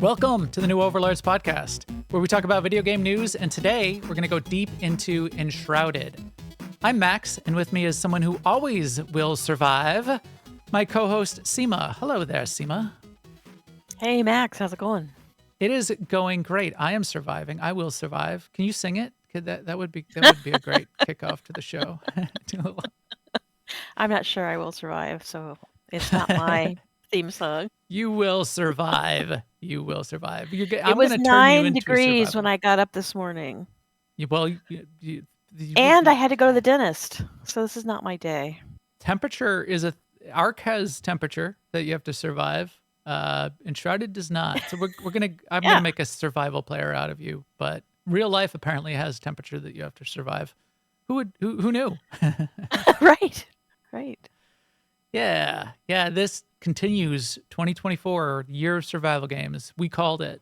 Welcome to the new Overlords Podcast, where we talk about video game news, and today we're going to go deep into Enshrouded. I'm Max, and with me is someone who always will survive, my co-host Sema. Hello there, Sema. Hey, Max, how's it going? It is going great. I am surviving. I will survive. Can you sing it? That would be a great kickoff to the show. I'm not sure I will survive, so it's not my theme song. You will survive. You will survive. It was 9 degrees when I got up this morning. And I had to go to the dentist, so this is not my day. Temperature is Ark has temperature that you have to survive. Enshrouded does not. So I'm gonna make a survival player out of you, but real life apparently has temperature that you have to survive. Who knew? Right. Yeah. This continues 2024 year of survival games. We called it.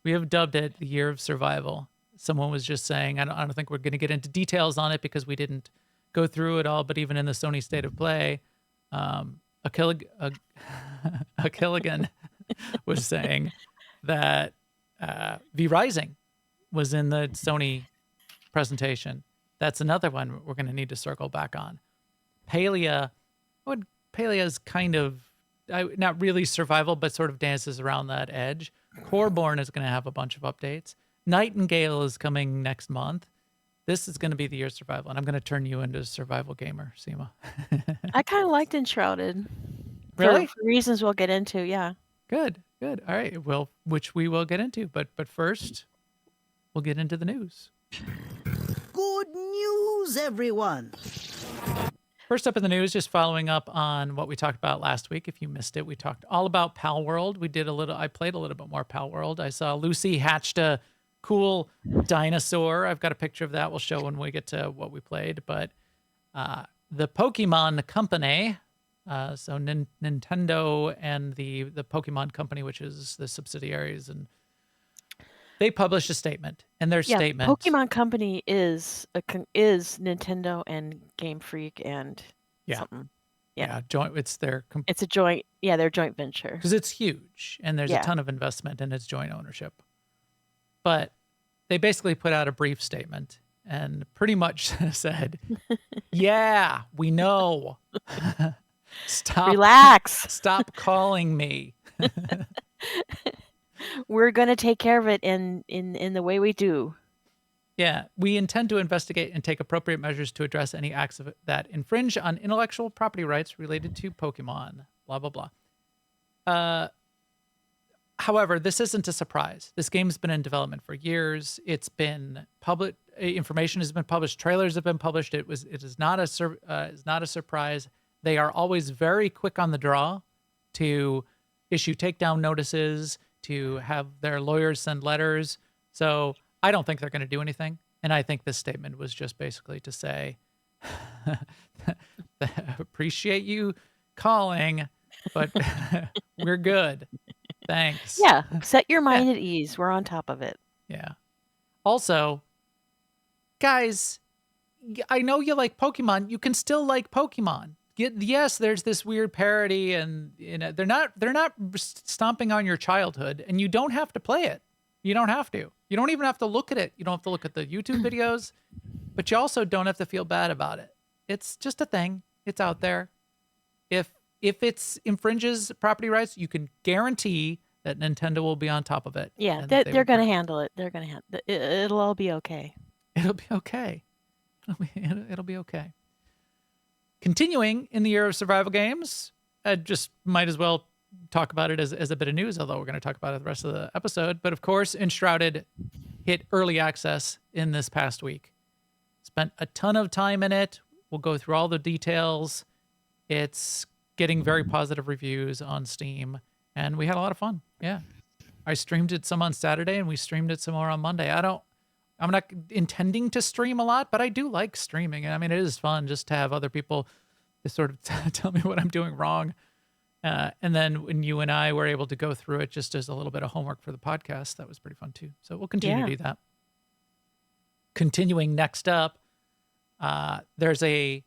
We have dubbed it the year of survival. Someone was just saying, I don't think we're going to get into details on it because we didn't go through it all. But even in the Sony State of Play, a Killigan was saying that V Rising was in the Sony presentation. That's another one we're going to need to circle back on. Palia is kind of not really survival, but sort of dances around that edge. Coreborn is going to have a bunch of updates. Nightingale is coming next month. This is going to be the year of survival, and I'm going to turn you into a survival gamer, Sema. I kind of liked Enshrouded. Really? For reasons we'll get into, yeah. Good. All right, well, which we will get into, but first, we'll get into the news. Good news, everyone. First up in the news, just following up on what we talked about last week. If you missed it, we talked all about Pal World. I played a little bit more Pal World. I saw Lucy hatched a cool dinosaur. I've got a picture of that we'll show when we get to what we played. But the Pokemon Company, so Nintendo and the Pokemon Company, which is the subsidiaries, and they published a statement. And their statement, Pokemon Company is Nintendo and Game Freak and something. Yeah, joint. It's their it's a joint. Yeah, their joint venture because it's huge and there's a ton of investment and it's joint ownership. But they basically put out a brief statement and pretty much said, "Yeah, we know. Relax. Stop calling me." We're going to take care of it in the way we do. Yeah, we intend to investigate and take appropriate measures to address any acts that infringe on intellectual property rights related to Pokemon, blah, blah, blah. However, this isn't a surprise. This game's been in development for years. It's been public. Information has been published. Trailers have been published. It is not a surprise. They are always very quick on the draw to issue takedown notices, to have their lawyers send letters. So I don't think they're going to do anything. And I think this statement was just basically to say, appreciate you calling, but we're good. Thanks. Yeah. Set your mind at ease. We're on top of it. Yeah. Also, guys, I know you like Pokemon. You can still like Pokemon. Yes, there's this weird parody, and they're not stomping on your childhood, and you don't have to play it. You don't have to. You don't even have to look at it. You don't have to look at the YouTube videos, but you also don't have to feel bad about it. It's just a thing. It's out there. If it infringes property rights, you can guarantee that Nintendo will be on top of it. Yeah, they're going to handle it. They're going to handle it. It'll all be okay. It'll be okay. It'll be okay. Continuing in the year of survival games, I just might as well talk about it as a bit of news, although we're going to talk about it the rest of the episode. But of course, Enshrouded hit early access in this past week. Spent a ton of time in it. We'll go through all the details. It's getting very positive reviews on Steam, and we had a lot of fun. Yeah. I streamed it some on Saturday, and we streamed it some more on Monday. I'm not intending to stream a lot, but I do like streaming. I mean, it is fun just to have other people to sort of tell me what I'm doing wrong. And then when you and I were able to go through it just as a little bit of homework for the podcast, that was pretty fun too. So we'll continue to do that. Continuing next up, there's a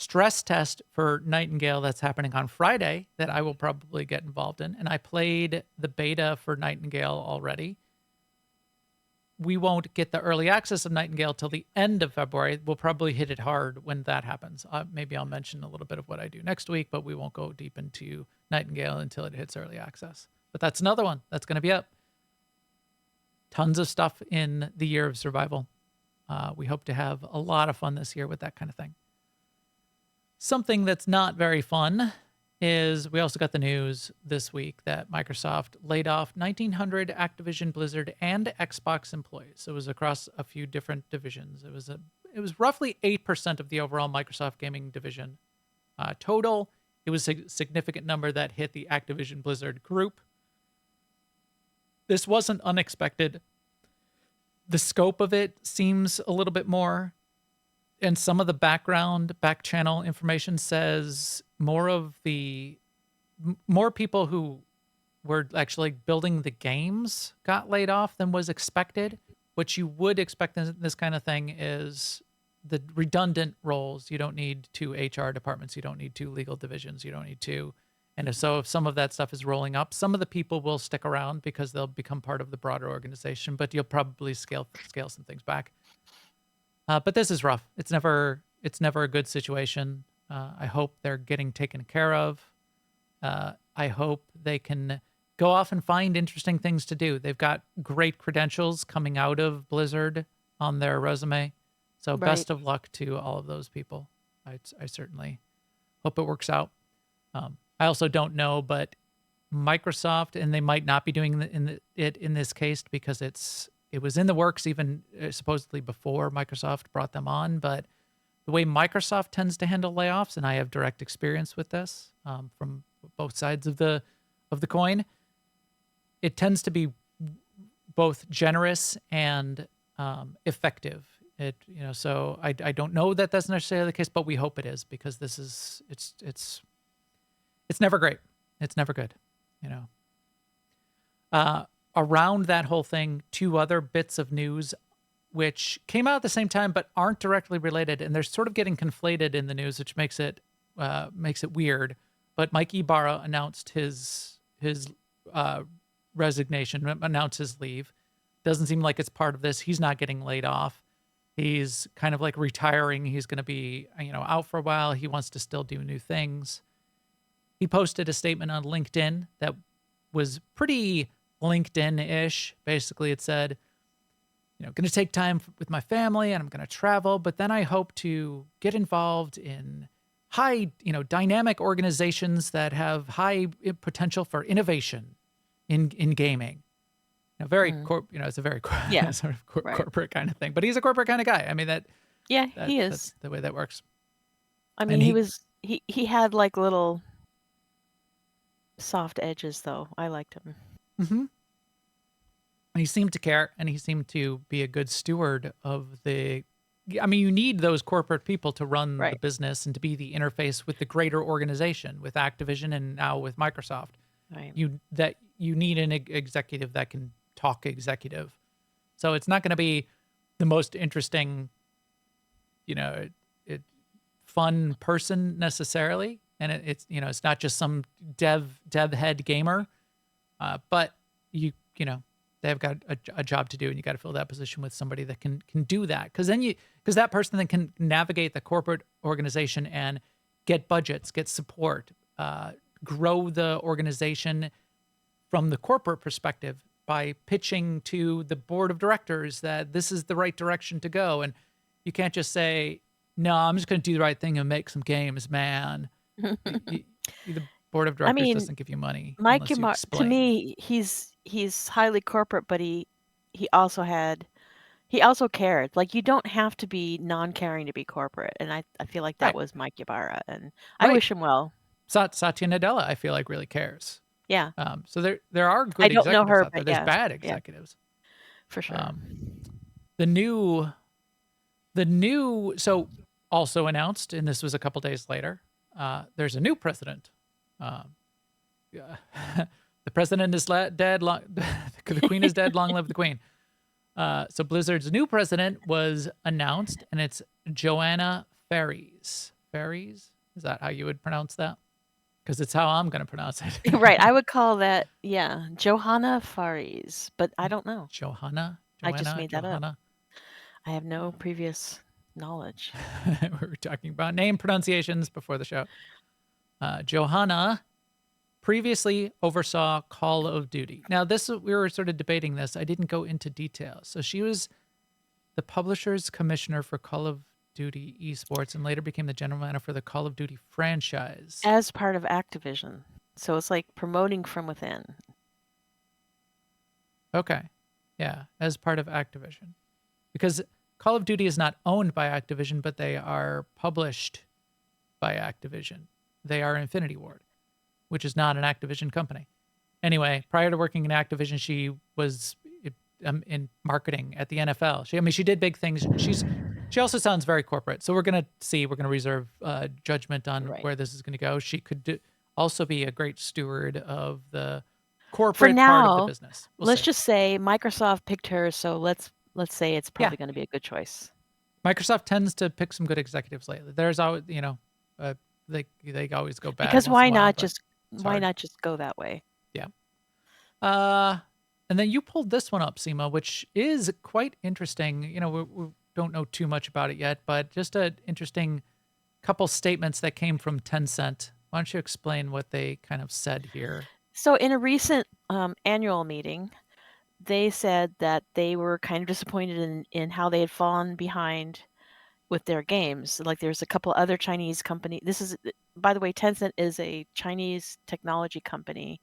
stress test for Nightingale that's happening on Friday that I will probably get involved in. And I played the beta for Nightingale already. We won't get the early access of Nightingale till the end of February. We'll probably hit it hard when that happens. Maybe I'll mention a little bit of what I do next week, but we won't go deep into Nightingale until it hits early access. But that's another one that's going to be up. Tons of stuff in the Year of Survival. We hope to have a lot of fun this year with that kind of thing. Something that's not very fun is we also got the news this week that Microsoft laid off 1,900 Activision Blizzard and Xbox employees. It was across a few different divisions. It was roughly 8% of the overall Microsoft gaming division total. It was a significant number that hit the Activision Blizzard group. This wasn't unexpected. The scope of it seems a little bit more, and some of the back channel information says more people who were actually building the games got laid off than was expected. What you would expect in this kind of thing is the redundant roles. You don't need 2 HR departments. You don't need 2 legal divisions. You don't need 2. And so if some of that stuff is rolling up, some of the people will stick around because they'll become part of the broader organization, but you'll probably scale some things back. But this is rough. It's never a good situation. I hope they're getting taken care of. I hope they can go off and find interesting things to do. They've got great credentials coming out of Blizzard on their resume. So best of luck to all of those people. I certainly hope it works out. I also don't know, but Microsoft, and they might not be doing it in this case because it was in the works even supposedly before Microsoft brought them on. But the way Microsoft tends to handle layoffs, and I have direct experience with this from both sides of the coin, it tends to be both generous and effective. So I don't know that that's necessarily the case, but we hope it is, because this is it's never great. It's never good, Around that whole thing, 2 other bits of news which came out at the same time but aren't directly related, and they're sort of getting conflated in the news, which makes it weird. But Mike Ibarra announced his resignation, announced his leave. Doesn't seem like it's part of this. He's not getting laid off. He's kind of like retiring. He's going to be out for a while. He wants to still do new things. He posted a statement on LinkedIn that was pretty LinkedIn-ish. Basically, it said, going to take time with my family, and I'm going to travel, but then I hope to get involved in high, dynamic organizations that have high potential for innovation in gaming. It's a very sort of corporate kind of thing, but he's a corporate kind of guy. I mean, he is. That's the way that works. I mean, he had like little soft edges, though. I liked him. Mm-hmm. He seemed to care, and he seemed to be a good steward of you need those corporate people to run the business and to be the interface with the greater organization, with Activision and now with Microsoft. Right. You need an executive that can talk executive. So it's not going to be the most interesting, fun person necessarily. And it's not just some dev head gamer, but they've got a job to do, and you got to fill that position with somebody that can do that. Because that person then can navigate the corporate organization and get budgets, get support, grow the organization from the corporate perspective by pitching to the board of directors that this is the right direction to go. And you can't just say, no, I'm just going to do the right thing and make some games, man. The board of directors doesn't give you money. Mike Ibarra, to me, he's highly corporate, but he also cared. Like, you don't have to be non-caring to be corporate, and I feel like that was Mike Ibarra, and I wish him well. Satya Nadella, I feel like, really cares. Yeah. So there are good executives know her, out there. but There's bad executives. For sure. The new so also announced, and this was a couple days later, there's a new president. The president is dead. The queen is dead. Long live the queen. So Blizzard's new president was announced, and it's Joanna Faries. Faries. Is that how you would pronounce that? Because it's how I'm going to pronounce it. Right. I would call that, Johanna Faries, but I don't know. Johanna? I just Joanna? made that up. Johanna? I have no previous knowledge. We were talking about name pronunciations before the show. Johanna previously oversaw Call of Duty. Now, we were sort of debating this. I didn't go into detail. So she was the publisher's commissioner for Call of Duty esports and later became the general manager for the Call of Duty franchise. As part of Activision. So it's like promoting from within. Okay. Yeah, as part of Activision. Because Call of Duty is not owned by Activision, but they are published by Activision. They are Infinity Ward, which is not an Activision company. Anyway, prior to working in Activision, she was in marketing at the NFL. She did big things. She also sounds very corporate. So we're going to reserve judgment on Right. where this is going to go. She could also be a great steward of the corporate For part of now, the business. let's just say Microsoft picked her, so let's say it's probably going to be a good choice. Microsoft tends to pick some good executives lately. There's always, they always go bad. Because once why in a while, not but just it's why hard. not just go that way? Yeah. And then you pulled this one up, Sema, which is quite interesting. We don't know too much about it yet, but just an interesting couple statements that came from Tencent. Why don't you explain what they kind of said here? So in a recent annual meeting, they said that they were kind of disappointed in how they had fallen behind with their games. Like there's a couple other Chinese company. This is, by the way, Tencent is a Chinese technology company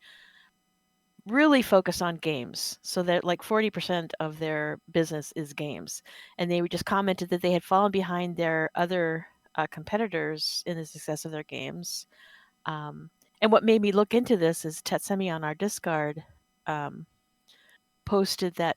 really focused on games. So that like 40% of their business is games. And they just commented that they had fallen behind their other competitors in the success of their games. And what made me look into this is Tetsemi on our Discord posted that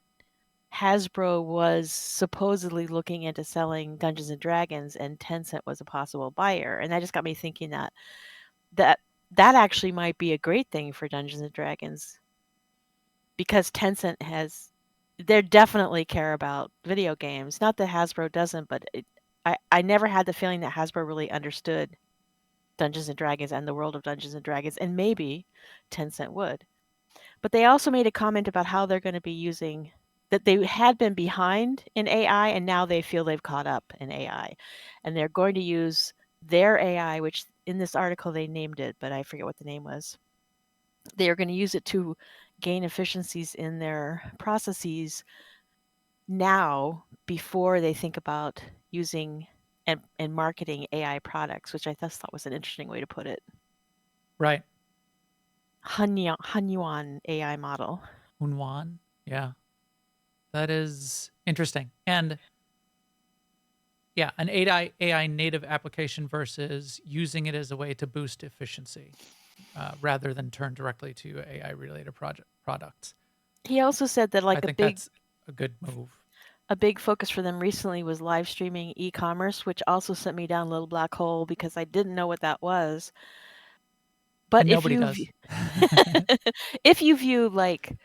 Hasbro was supposedly looking into selling Dungeons and Dragons, and Tencent was a possible buyer. And that just got me thinking that actually might be a great thing for Dungeons and Dragons, because Tencent they definitely care about video games. Not that Hasbro doesn't, but I never had the feeling that Hasbro really understood Dungeons and Dragons and the world of Dungeons and Dragons, and maybe Tencent would. But they also made a comment about how they're going to be using that they had been behind in AI, and now they feel they've caught up in AI. And they're going to use their AI, which in this article they named it, but I forget what the name was. They are going to use it to gain efficiencies in their processes now before they think about using and marketing AI products, which I just thought was an interesting way to put it. Right. Hunyuan AI model. Hunwan. Yeah. That is interesting. And yeah, an AI native application versus using it as a way to boost efficiency rather than turn directly to AI related products. He also said that I think that's a good move. A big focus for them recently was live streaming e-commerce, which also sent me down a little black hole because I didn't know what that was. But and nobody does. If you view like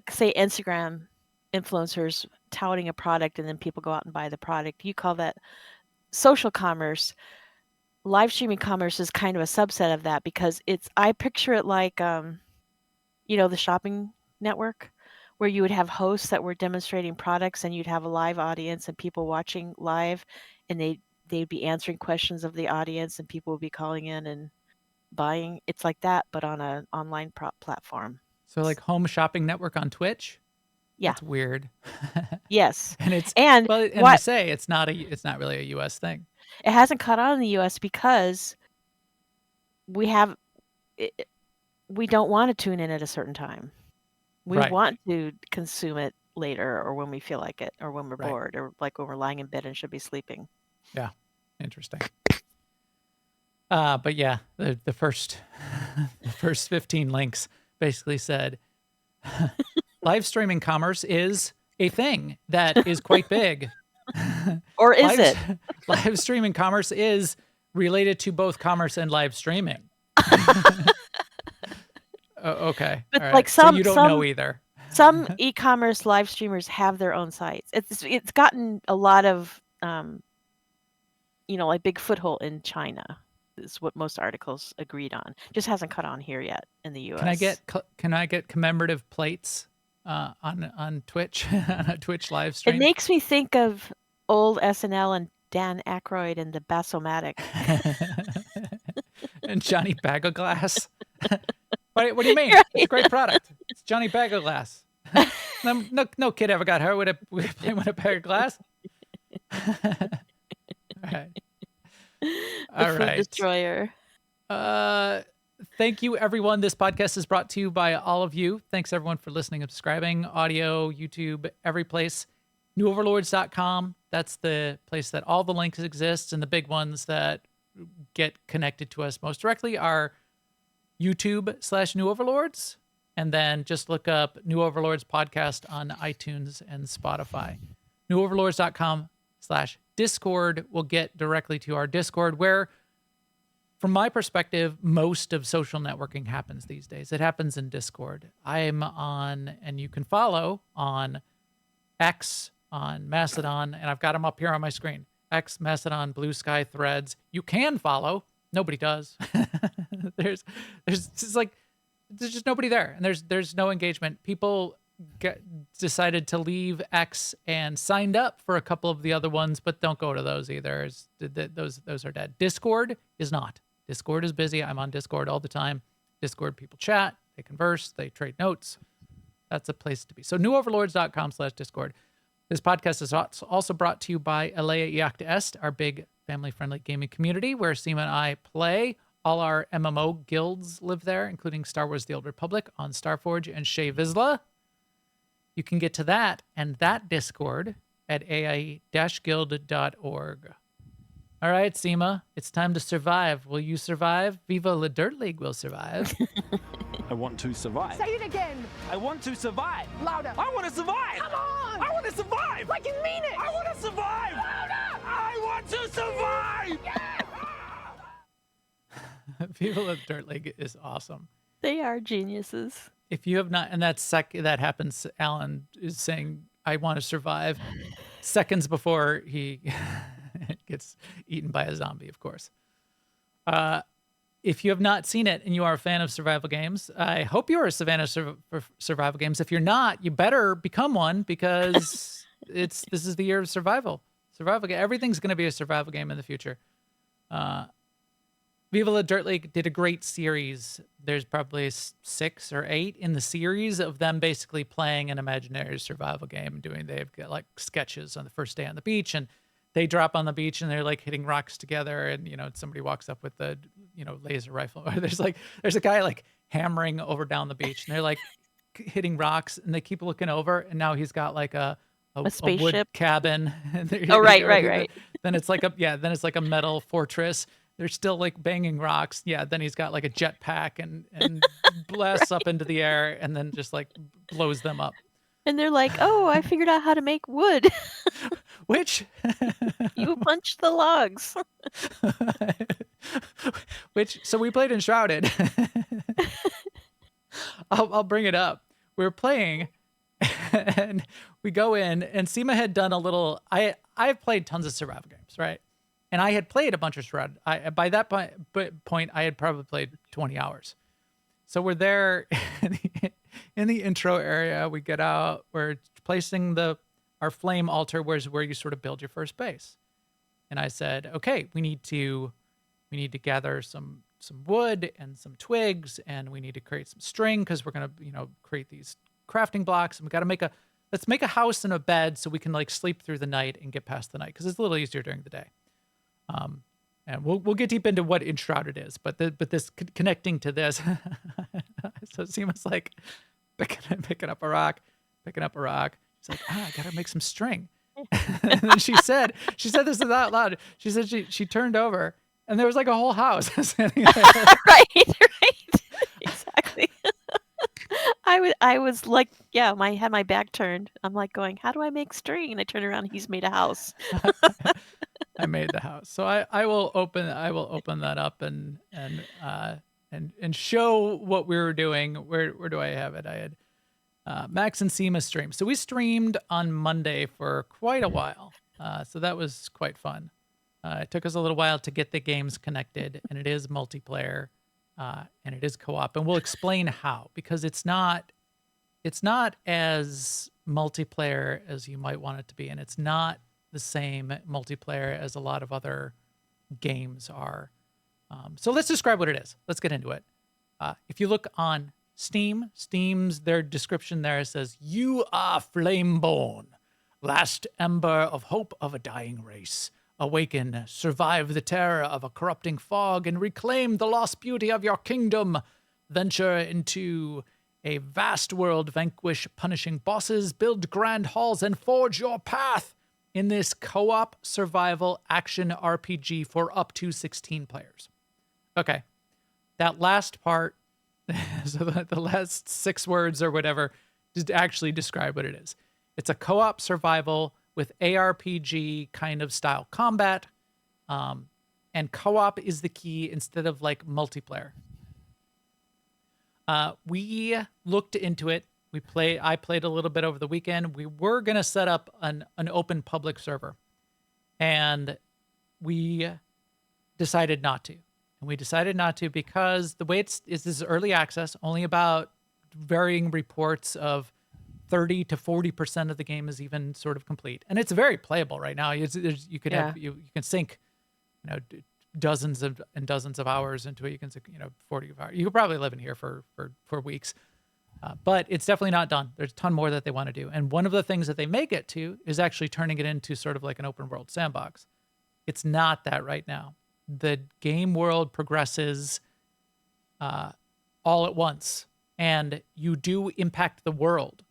say Instagram influencers touting a product and then people go out and buy the product, you call that social commerce. Live streaming commerce is kind of a subset of that because I picture it like the shopping network, where you would have hosts that were demonstrating products and you'd have a live audience and people watching live, and they'd be answering questions of the audience and people would be calling in and buying. It's like that, but on an online platform. So like home shopping network on Twitch? Yeah. That's weird. Yes. and they say it's not really a US thing. It hasn't caught on in the US because we don't want to tune in at a certain time. We want to consume it later or when we feel like it or when we're bored or like when we're lying in bed and should be sleeping. Yeah. Interesting. But yeah, the first 15 links basically said live streaming commerce is a thing that is quite big. Or is it? Live streaming commerce is related to both commerce and live streaming. Okay. But right. like so you don't know either. Some e-commerce live streamers have their own sites. It's gotten a lot of like big foothold in China is what most articles agreed on. Just hasn't caught on here yet in the U.S. Can I get commemorative plates on Twitch on a Twitch live It stream? makes me think of old SNL and Dan Aykroyd and the Bass-O-Matic. And Johnny Bag of Glass. What do you mean? Right. It's a great product. It's Johnny Bag of Glass. No kid ever got hurt with playing with a bag of glass. All right. The food destroyer. Thank you, everyone. This podcast is brought to you by all of you. Thanks, everyone, for listening and subscribing. Audio, YouTube, every place. NewOverlords.com. That's the place that all the links exist, and the big ones that get connected to us most directly are YouTube/New Overlords, and then just look up New Overlords Podcast on iTunes and Spotify. NewOverlords.com/Discord will get directly to our Discord, where, from my perspective, most of social networking happens these days. It happens in Discord. I'm on, and you can follow on X, on Mastodon, and I've got them up here on my screen. X, Mastodon, Blue Sky, Threads. You can follow. Nobody does. There's just nobody there, and there's no engagement. People decided to leave X and signed up for a couple of the other ones, but don't go to those either. Those are dead. Discord is not. Discord is busy. I'm on Discord all the time. Discord people chat, they converse, they trade notes. That's a place to be. So newoverlords.com/Discord. This podcast is also brought to you by Alea Iacta Est, our big family-friendly gaming community where Sema and I play. All our MMO guilds live there, including Star Wars The Old Republic on Starforge and Shea Vizsla. You can get to that and that Discord at ai-guild.org. All right, Sema, it's time to survive. Will you survive? Viva La Dirt League will survive. I want to survive. Say it again. I want to survive. Louder. I want to survive. Come on. I want to survive. Like you mean it. I want to survive. Louder. I want to survive. Viva La Dirt League is awesome. They are geniuses. If you have not, and that happens, Alan is saying, I want to survive seconds before he gets eaten by a zombie, of course. If you have not seen it and you are a fan of survival games, I hope you are a fan of survival games. If you're not, you better become one, because this is the year of survival. Everything's going to be a survival game in the future. Viva La Dirt League did a great series. There's probably 6 or 8 in the series of them basically playing an imaginary survival game. They've got like sketches on the first day on the beach, and they drop on the beach and they're like hitting rocks together, and somebody walks up with the laser rifle. Or there's a guy like hammering over down the beach, and they're like hitting rocks, and they keep looking over, and now he's got like a spaceship, wood cabin. Oh, right. Then it's like a metal fortress. They're still like banging rocks. Yeah. Then he's got like a jetpack and blasts up into the air, and then just like blows them up. And they're like, "Oh, I figured out how to make wood." Which? You punch the logs. So we played Enshrouded. I'll bring it up. We were playing, and we go in, and Sema had done a little. I've played tons of survival games, right? And I had played a bunch of Shroud. By that point, I had probably played 20 hours. So we're there in the intro area. We get out. We're placing our flame altar, where you sort of build your first base. And I said, okay, we need to gather some wood and some twigs, and we need to create some string, because we're gonna create these crafting blocks, and we got to let's make a house and a bed so we can like sleep through the night and get past the night, because it's a little easier during the day. And we'll get deep into what Enshrouded is, but this connecting to this. So Sema's like picking up a rock. She's like, I gotta make some string. And then she said this out loud. She said she turned over, and there was like a whole house. Right. Exactly. I was like, yeah, had my back turned. I'm like going, how do I make string? And I turn around, he's made a house. I made the house. So I will open that up and show what we were doing. Where do I have it? I had Max and Sema stream. So we streamed on Monday for quite a while. So that was quite fun. It took us a little while to get the games connected, and it is multiplayer, and it is co-op, and we'll explain how, because it's not as multiplayer as you might want it to be, and it's not the same multiplayer as a lot of other games are. So let's describe what it is. Let's get into it. If you look on Steam's their description there says, "You are flameborn, last ember of hope of a dying race. Awaken, survive the terror of a corrupting fog, and reclaim the lost beauty of your kingdom. Venture into a vast world, vanquish punishing bosses, build grand halls, and forge your path in this co-op survival action RPG for up to 16 players." Okay, that last part, so the last 6 words or whatever, just actually describe what it is. It's a co-op survival with ARPG kind of style combat, and co-op is the key instead of like multiplayer. We looked into it. I played a little bit over the weekend. We were gonna set up an open public server, and we decided not to. And we decided not to because the way this is early access, only about varying reports of 30 to 40% of the game is even sort of complete, and it's very playable right now. You could have you can sink, dozens and dozens of hours into it. You can sink 40 hours. You could probably live in here for weeks, but it's definitely not done. There's a ton more that they want to do, and one of the things that they may get to is actually turning it into sort of like an open world sandbox. It's not that right now. The game world progresses all at once, and you do impact the world.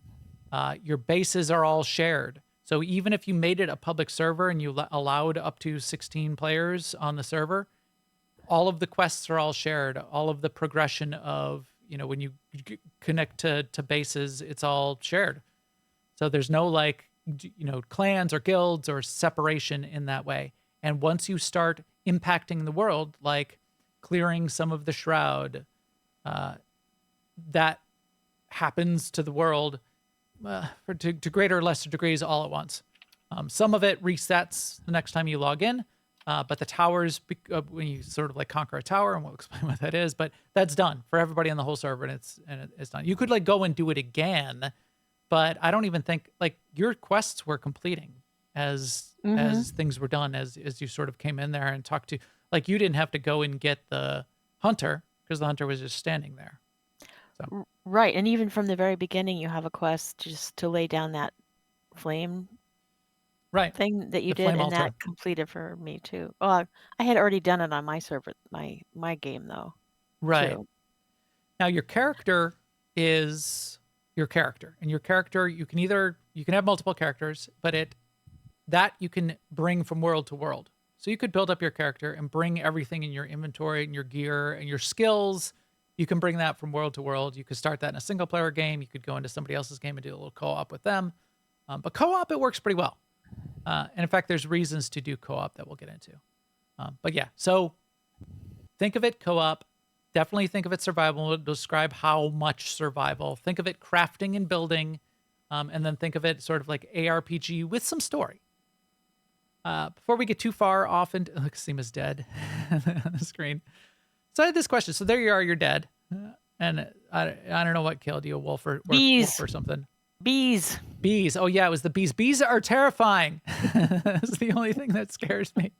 Your bases are all shared. So even if you made it a public server and you allowed up to 16 players on the server, all of the quests are all shared. All of the progression of, when you connect to bases, it's all shared. So there's no clans or guilds or separation in that way. And once you start impacting the world, like clearing some of the shroud, that happens to the world to greater or lesser degrees all at once. Some of it resets the next time you log in, but the towers, when you sort of like conquer a tower, and we'll explain what that is, but that's done for everybody on the whole server, and it's done. You could go and do it again, but I don't even think your quests were completing as things were done, as you sort of came in there and talked to, you didn't have to go and get the hunter because the hunter was just standing there. So. Right, and even from the very beginning, you have a quest just to lay down that flame thing that you did, and that completed for me too. Well, I had already done it on my server, my game though. Right. Too. Now your character is your character, and your character you can have multiple characters, but that you can bring from world to world. So you could build up your character and bring everything in your inventory and your gear and your skills. You can bring that from world to world. You could start that in a single player game. You could go into somebody else's game and do a little co-op with them. But co-op, it works pretty well. And in fact, there's reasons to do co-op that we'll get into. But yeah, so think of it co-op. Definitely think of it survival. We'll describe how much survival. Think of it crafting and building. And then think of it sort of like ARPG with some story. Before we get too far off into... Look, Sema's dead on the screen. So I had this question. So there you are, you're dead. And I don't know what killed you, a wolf or something. Bees. Oh, yeah, it was the bees. Bees are terrifying. That's the only thing that scares me.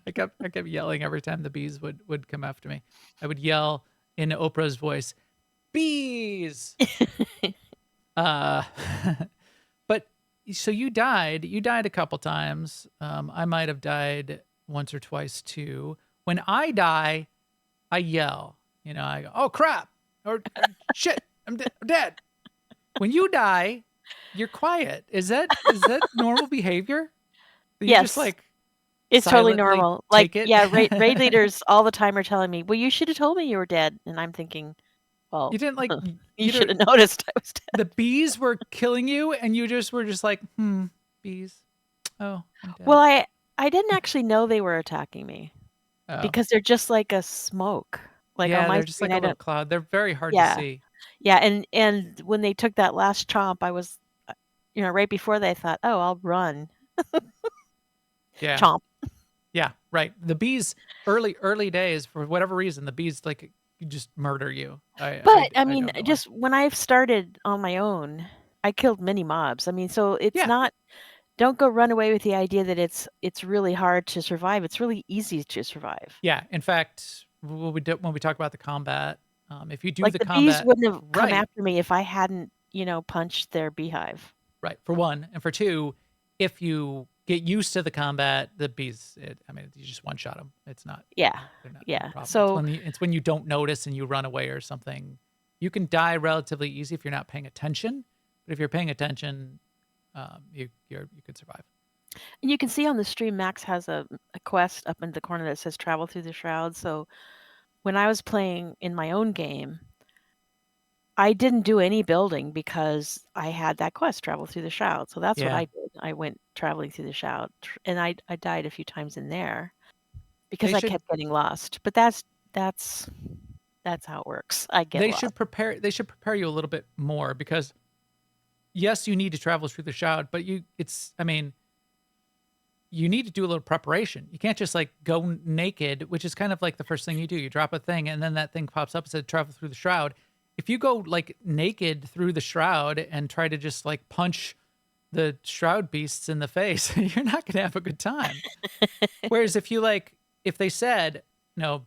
I kept yelling every time the bees would come after me. I would yell in Oprah's voice, "Bees!" But so you died a couple times. I might have died once or twice too. When I die, I yell. I go, "Oh crap!" or "Shit, I'm dead." When you die, you're quiet. Is that normal behavior? You yes. Just it's totally normal. Yeah, raid leaders all the time are telling me, "Well, you should have told me you were dead." And I'm thinking, well, you didn't you should have noticed I was dead. The bees were killing you, and you just were just like, bees. Oh, I'm dead. Well, I didn't actually know they were attacking me because they're just like a smoke. On my they're just screen, like a little cloud. They're very hard to see. Yeah, and when they took that last chomp, I was, right before I thought, oh, I'll run. Yeah. Chomp. Yeah, Right. The bees, early days, for whatever reason, the bees like you just murder you. But I I mean, don't know why. just when I've started on my own, I killed many mobs. I mean, so it's Yeah. not. Don't go run away with the idea that it's really hard to survive. It's really easy to survive. Yeah. In fact, when we talk about the combat, if you do Like the the bees combat wouldn't have come right, after me if I hadn't, punched their beehive. right, for one, and for two, if you get used to the combat, the bees, I mean, you just one shot them. It's not. Yeah, They're not a yeah. problem. So It's when you don't notice and you run away or something. You can die relatively easy if you're not paying attention, but if you're paying attention, you could survive. you can see on the stream, Max has a quest up in the corner that says "Travel through the Shroud." So when I was playing in my own game, I didn't do any building because I had that quest, Travel through the Shroud. So that's what Yeah, I did. I went traveling through the Shroud, and I died a few times in there because they I should kept getting lost. But that's how it works. I get lost. they should prepare you a little bit more because yes, you need to travel through the shroud, but I mean, you need to do a little preparation. You can't just like go naked, which is kind of like the first thing you do. You drop a thing and then that thing pops up and says travel through the shroud. If you go like naked through the shroud and try to just like punch the shroud beasts in the face, you're not going to have a good time. Whereas if they said,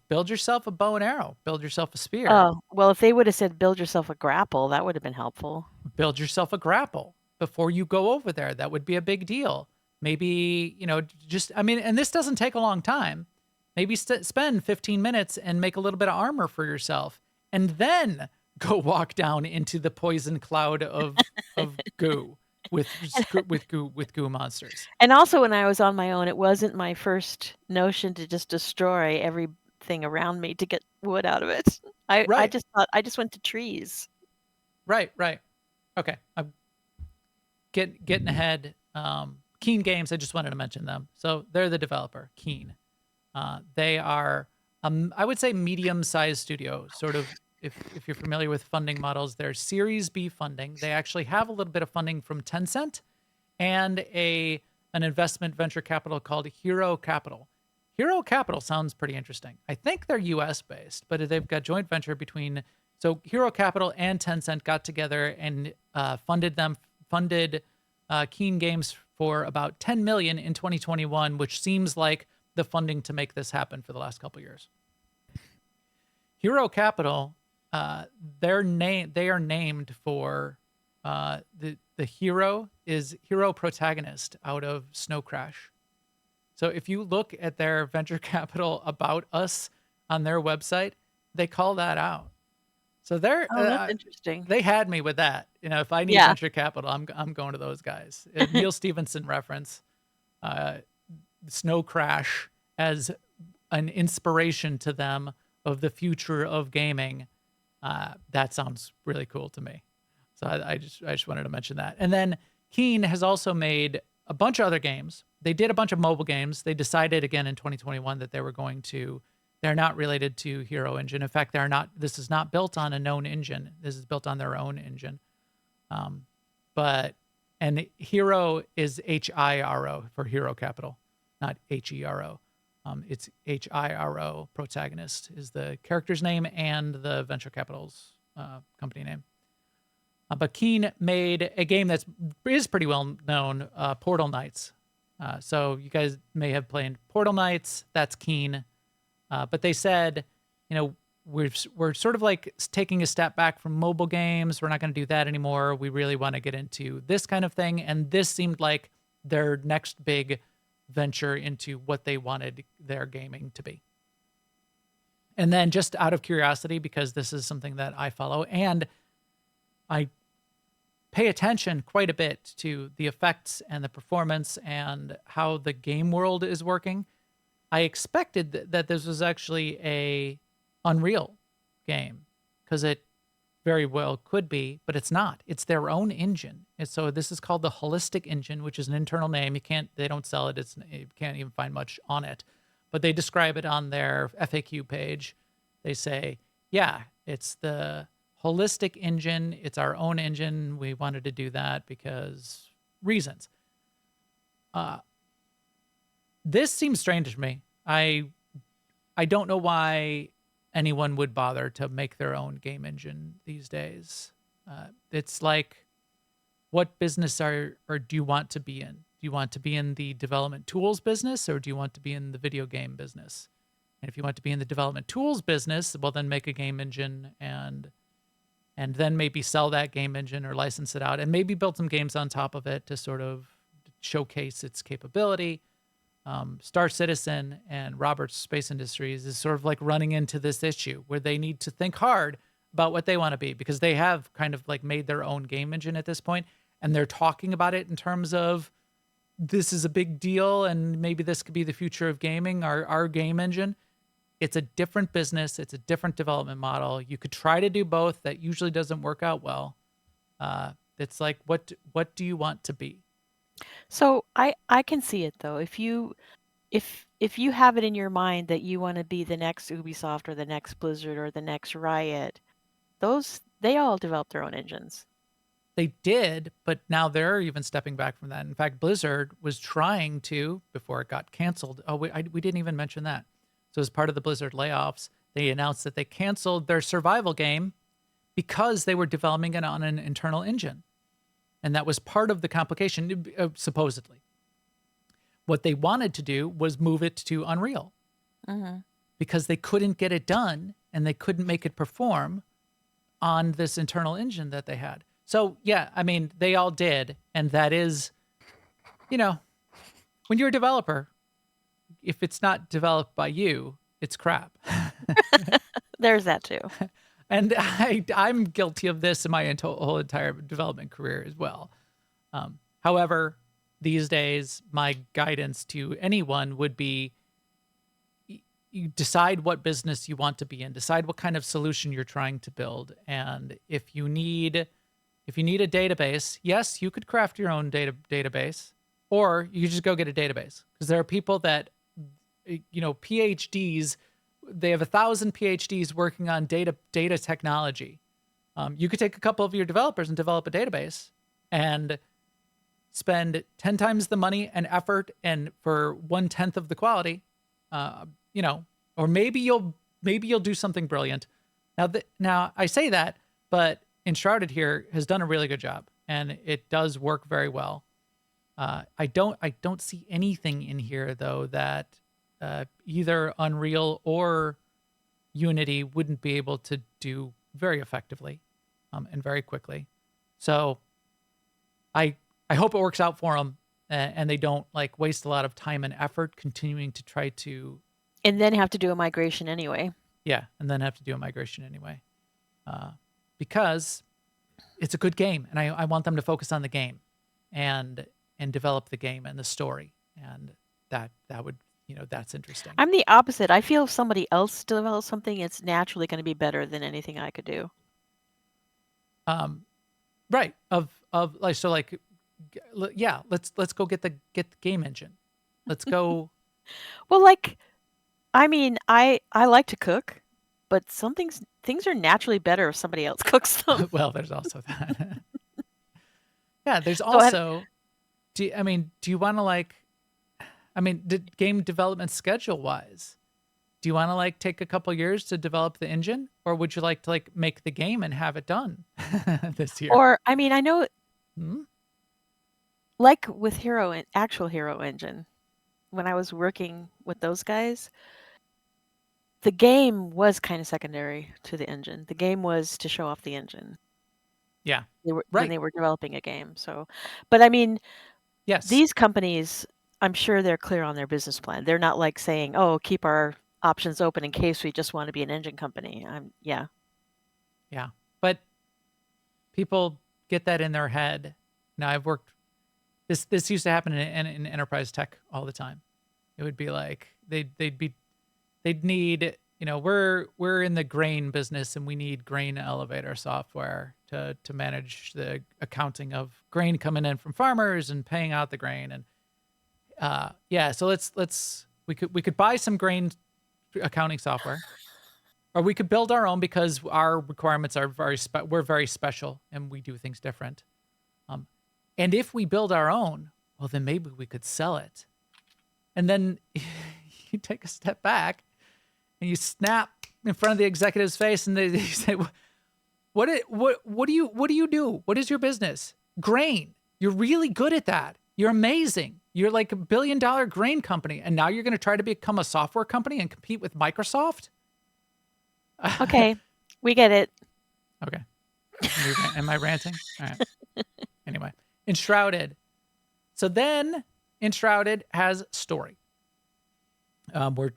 build yourself a bow and arrow, build yourself a spear, Oh, well, if they would have said build yourself a grapple, that would have been helpful. build yourself a grapple before you go over there. That would be a big deal. Maybe, and this doesn't take a long time. Maybe spend 15 minutes and make a little bit of armor for yourself and then go walk down into the poison cloud of goo with goo monsters. And also when I was on my own, it wasn't my first notion to just destroy everything around me to get wood out of it. I Right. just thought I just went to trees. Right. Okay. I'm getting ahead. Keen Games, I just wanted to mention them. So they're the developer, Keen. They are, I would say, medium-sized studio, sort of. If you're familiar with funding models, they're Series B funding. They actually have a little bit of funding from Tencent and an investment venture capital called Hero Capital. Hero Capital sounds pretty interesting. I think they're U.S. based, but they've got joint venture between. So Hero Capital and Tencent got together and funded Keen Games for about $10 million in 2021, which seems like the funding to make this happen for the last couple of years. Hero Capital, they are named for the hero is hero protagonist out of Snow Crash. So if you look at their venture capital about us on their website, they call that out. So That's interesting. they had me with that. If I need Yeah. venture capital, I'm going to those guys. Neil Stevenson reference, Snow Crash as an inspiration to them of the future of gaming. That sounds really cool to me. So I just wanted to mention that. And then Keen has also made a bunch of other games. They did a bunch of mobile games. They decided again in 2021 that they're not related to Hero Engine. In fact, this is not built on a known engine. This is built on their own engine. And Hero is HIRO for Hero Capital, not HERO. It's HIRO, protagonist is the character's name and the venture capital's company name. But Keen made a game that is pretty well known, Portal Knights. So you guys may have played Portal Knights. That's Keen. But they said, we're sort of like taking a step back from mobile games. We're not going to do that anymore. We really want to get into this kind of thing. And this seemed like their next big venture into what they wanted their gaming to be. And then just out of curiosity, because this is something that I follow and I pay attention quite a bit to the effects and the performance and how the game world is working. I expected that this was actually a Unreal game because it very well could be, but it's not. It's their own engine. And so this is called the Holistic Engine, which is an internal name. They don't sell it. You can't even find much on it, but they describe it on their FAQ page. They say, yeah, it's the Holistic Engine. It's our own engine. We wanted to do that because reasons. This seems strange to me. I don't know why anyone would bother to make their own game engine these days. It's like, what business or do you want to be in? Do you want to be in the development tools business, or do you want to be in the video game business? And if you want to be in the development tools business, well, then make a game engine and then maybe sell that game engine or license it out and maybe build some games on top of it to sort of showcase its capability. Star Citizen and Roberts Space Industries is sort of like running into this issue where they need to think hard about what they want to be, because they have kind of like made their own game engine at this point, and they're talking about it in terms of, this is a big deal and maybe this could be the future of gaming, our game engine. It's a different business. It's a different development model. You could try to do both. That usually doesn't work out well. It's like, what do you want to be? So I can see it though. If you have it in your mind that you want to be the next Ubisoft or the next Blizzard or the next Riot, they all develop their own engines. They did, but now they're even stepping back from that. In fact, Blizzard was trying to, before it got canceled. Oh, we didn't even mention that. So as part of the Blizzard layoffs, they announced that they canceled their survival game because they were developing it on an internal engine. And that was part of the complication, supposedly. What they wanted to do was move it to Unreal because they couldn't get it done and they couldn't make it perform on this internal engine that they had. So, yeah, I mean, they all did. And that is, when you're a developer, if it's not developed by you, it's crap. There's that too. And I'm guilty of this in my whole entire development career as well. However, these days, my guidance to anyone would be, you decide what business you want to be in, decide what kind of solution you're trying to build. And if you need a database, yes, you could craft your own database, or you just go get a database. Because there are people that, PhDs, they have 1,000 PhDs working on data technology. You could take a couple of your developers and develop a database and spend 10 times the money and effort and for 1/10 of the quality, or maybe you'll do something brilliant. Now I say that, but Enshrouded here has done a really good job, and it does work very well. I don't see anything in here though that either Unreal or Unity wouldn't be able to do very effectively and very quickly. So I hope it works out for them and they don't like waste a lot of time and effort continuing to try to. And then have to do a migration anyway. Yeah, and then have to do a migration anyway. Because it's a good game, and I want them to focus on the game and develop the game and the story, and that would, that's interesting. I'm the opposite. I feel if somebody else develops something, it's naturally going to be better than anything I could do. Right. Let's go get the game engine. Let's go. Well, I like to cook, but things are naturally better if somebody else cooks them. Well, there's also that. Yeah, there's also. Do you want to the game development schedule wise? Do you want to take a couple years to develop the engine, or would you like to make the game and have it done this year? Or I know, like with actual Hero Engine, when I was working with those guys, the game was kind of secondary to the engine. The game was to show off the engine. Yeah, when they were developing a game. So, but yes, these companies, I'm sure they're clear on their business plan. They're not saying, "Oh, keep our options open in case we just want to be an engine company." Yeah. But people get that in their head. Now, I've worked. This used to happen in enterprise tech all the time. It would be like they'd need, we're in the grain business and we need grain elevator software to manage the accounting of grain coming in from farmers and paying out the grain. And so we could buy some grain accounting software, or we could build our own because our requirements are we're very special and we do things different. And if we build our own, well, then maybe we could sell it. And then you take a step back and you snap in front of the executive's face, and they say, what do you do? What is your business? Grain. You're really good at that. You're amazing. You're like $1 billion grain company, and now you're going to try to become a software company and compete with Microsoft? Okay, we get it. Okay. Am I ranting? All right. Anyway, Enshrouded. So then Enshrouded has story.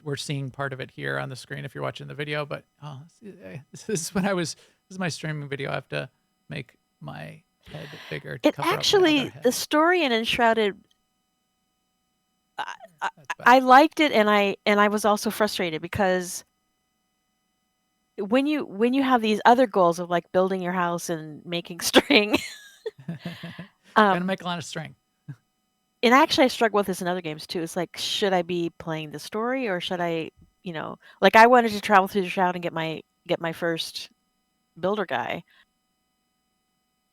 We're seeing part of it here on the screen if you're watching the video, but this is my streaming video. I have to make my head bigger. To It cover up my actually, other head. the story in Enshrouded, That's bad. I liked it, and I was also frustrated because when you have these other goals of like building your house and making string, Gonna make a lot of string. and actually I struggle with this in other games too. It's like, should I be playing the story, or should I, like I wanted to travel through the Shroud and get my first builder guy,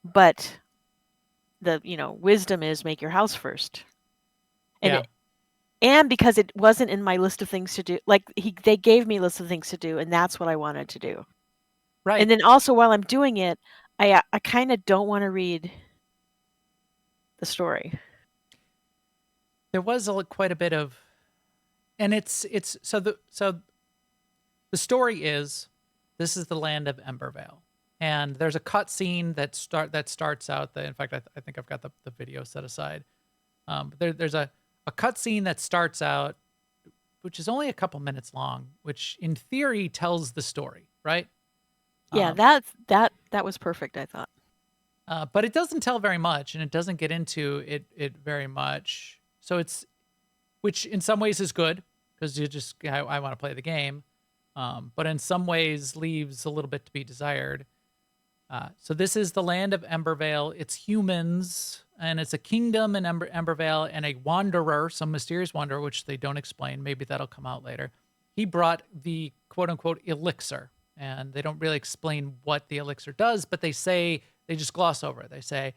but the wisdom is make your house first, and Yeah. and because it wasn't in my list of things to do, like they gave me a list of things to do, and that's what I wanted to do. Right. And then also while I'm doing it, I kind of don't want to read the story. There was quite a bit of, and it's so the story is, this is the land of Embervale, and there's a cut scene that starts out. In fact, I think I've got the video set aside. There's a cut scene that starts out, which is only a couple minutes long, which in theory tells the story, right? Yeah, that was perfect, I thought. But it doesn't tell very much, and it doesn't get into it very much. So which in some ways is good, because I want to play the game, but in some ways leaves a little bit to be desired. So this is the land of Embervale. It's humans, and it's a kingdom in Embervale, and a wanderer, some mysterious wanderer, which they don't explain. Maybe that'll come out later. He brought the quote-unquote elixir, and they don't really explain what the elixir does, but they just gloss over it. They say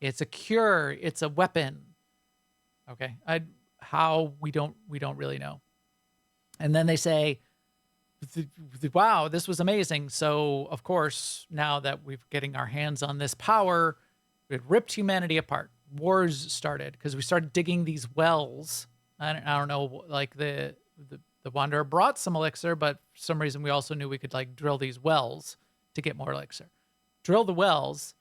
it's a cure, it's a weapon. Okay, how we don't really know. And then they say, wow, this was amazing. So of course, now that we're getting our hands on this power, it ripped humanity apart. Wars started because we started digging these wells. I don't know, like the Wanderer brought some elixir, but for some reason we also knew we could like drill these wells to get more elixir. Drill the wells,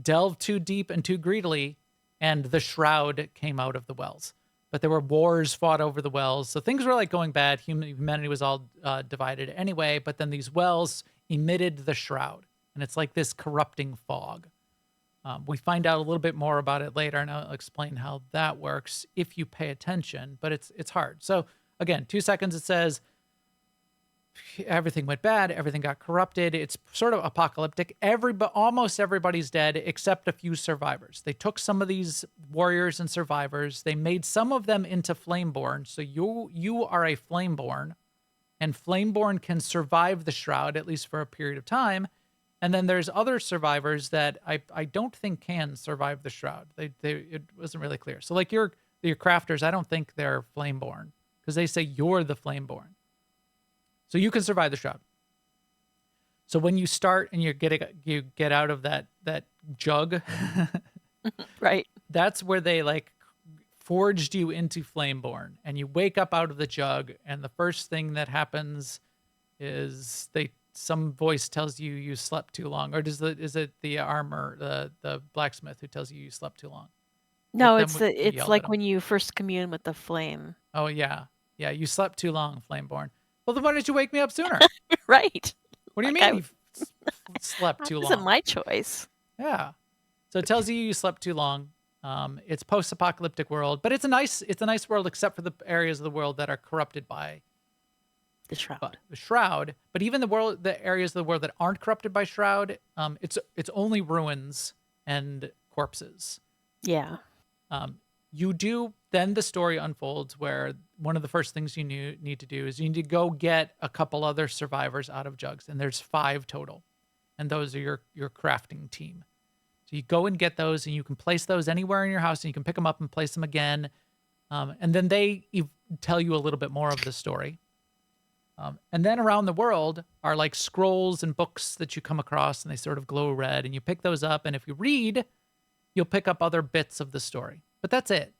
delve too deep and too greedily, and the shroud came out of the wells. But there were wars fought over the wells, so things were like going bad. Humanity was all divided anyway, but then these wells emitted the shroud, and it's like this corrupting fog. We find out a little bit more about it later, and I'll explain how that works if you pay attention, but it's hard. So again, 2 seconds, it says, everything went bad, everything got corrupted. It's sort of apocalyptic. Almost everybody's dead except a few survivors. They took some of these warriors and survivors. They made some of them into Flameborn. So you are a Flameborn, and Flameborn can survive the shroud, at least for a period of time. And then there's other survivors that I don't think can survive the shroud. It wasn't really clear. So like your crafters, I don't think they're Flameborn, because they say you're the Flameborn. So you can survive the shroud. So when you start and you get out of that jug, Right. that's where they like forged you into Flameborn, and you wake up out of the jug, and the first thing that happens is some voice tells you slept too long, or is it the armor, the blacksmith who tells you slept too long? No, Like it's them, we it's yelled at like him. when you first commune with the flame. Oh yeah, you slept too long, Flameborn. Well, then why didn't you wake me up sooner? Right. What do you Like mean you slept too That long? wasn't my choice. Yeah. So it tells you slept too long. It's post-apocalyptic world, but it's a nice world, except for the areas of the world that are corrupted by The shroud. the shroud. But even the areas of the world that aren't corrupted by shroud, it's only ruins and corpses. Yeah. Then the story unfolds where one of the first things you need to do is you need to go get a couple other survivors out of jugs, and there's 5 total, and those are your crafting team. So you go and get those, and you can place those anywhere in your house, and you can pick them up and place them again. And then they tell you a little bit more of the story. And then around the world are like scrolls and books that you come across, and they sort of glow red, and you pick those up. And if you read, you'll pick up other bits of the story, but that's it.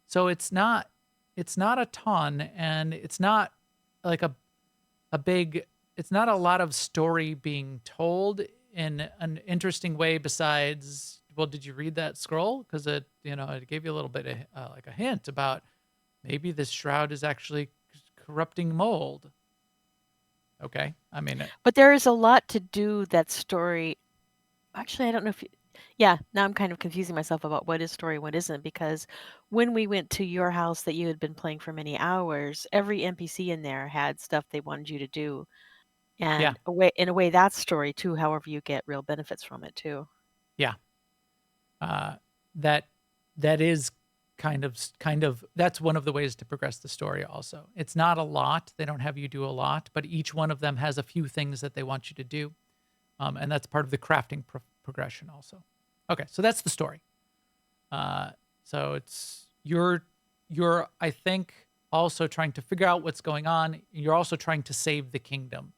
So it's not a ton, and it's not like a big, it's not a lot of story being told in an interesting way besides, well, did you read that scroll? Because it gave you a little bit of like a hint about maybe this shroud is actually corrupting mold. Okay. I mean, But there is a lot to do that story. Actually, I don't know if yeah, now I'm kind of confusing myself about what is story, what isn't, because when we went to your house that you had been playing for many hours, every NPC in there had stuff they wanted you to do. yeah, And in a way, that's story too, however you get real benefits from it too. yeah. That is kind of that's one of the ways to progress the story also. It's not a lot. They don't have you do a lot, but each one of them has a few things that they want you to do. And that's part of the crafting progression also. Okay, so that's the story. So it's you're I think also trying to figure out what's going on. You're also trying to save the kingdom.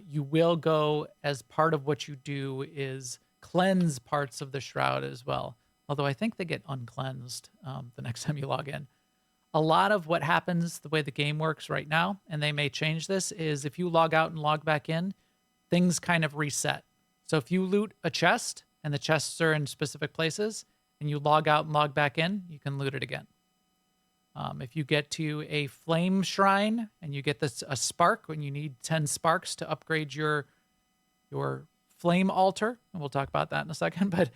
You will go, as part of what you do is cleanse parts of the shroud as well. Although I think they get uncleansed the next time you log in. A lot of what happens, the way the game works right now, and they may change this, is if you log out and log back in, things kind of reset. So if you loot a chest, and the chests are in specific places, and you log out and log back in, you can loot it again. If you get to a flame shrine, and you get a spark, when you need 10 sparks to upgrade your flame altar, and we'll talk about that in a second, but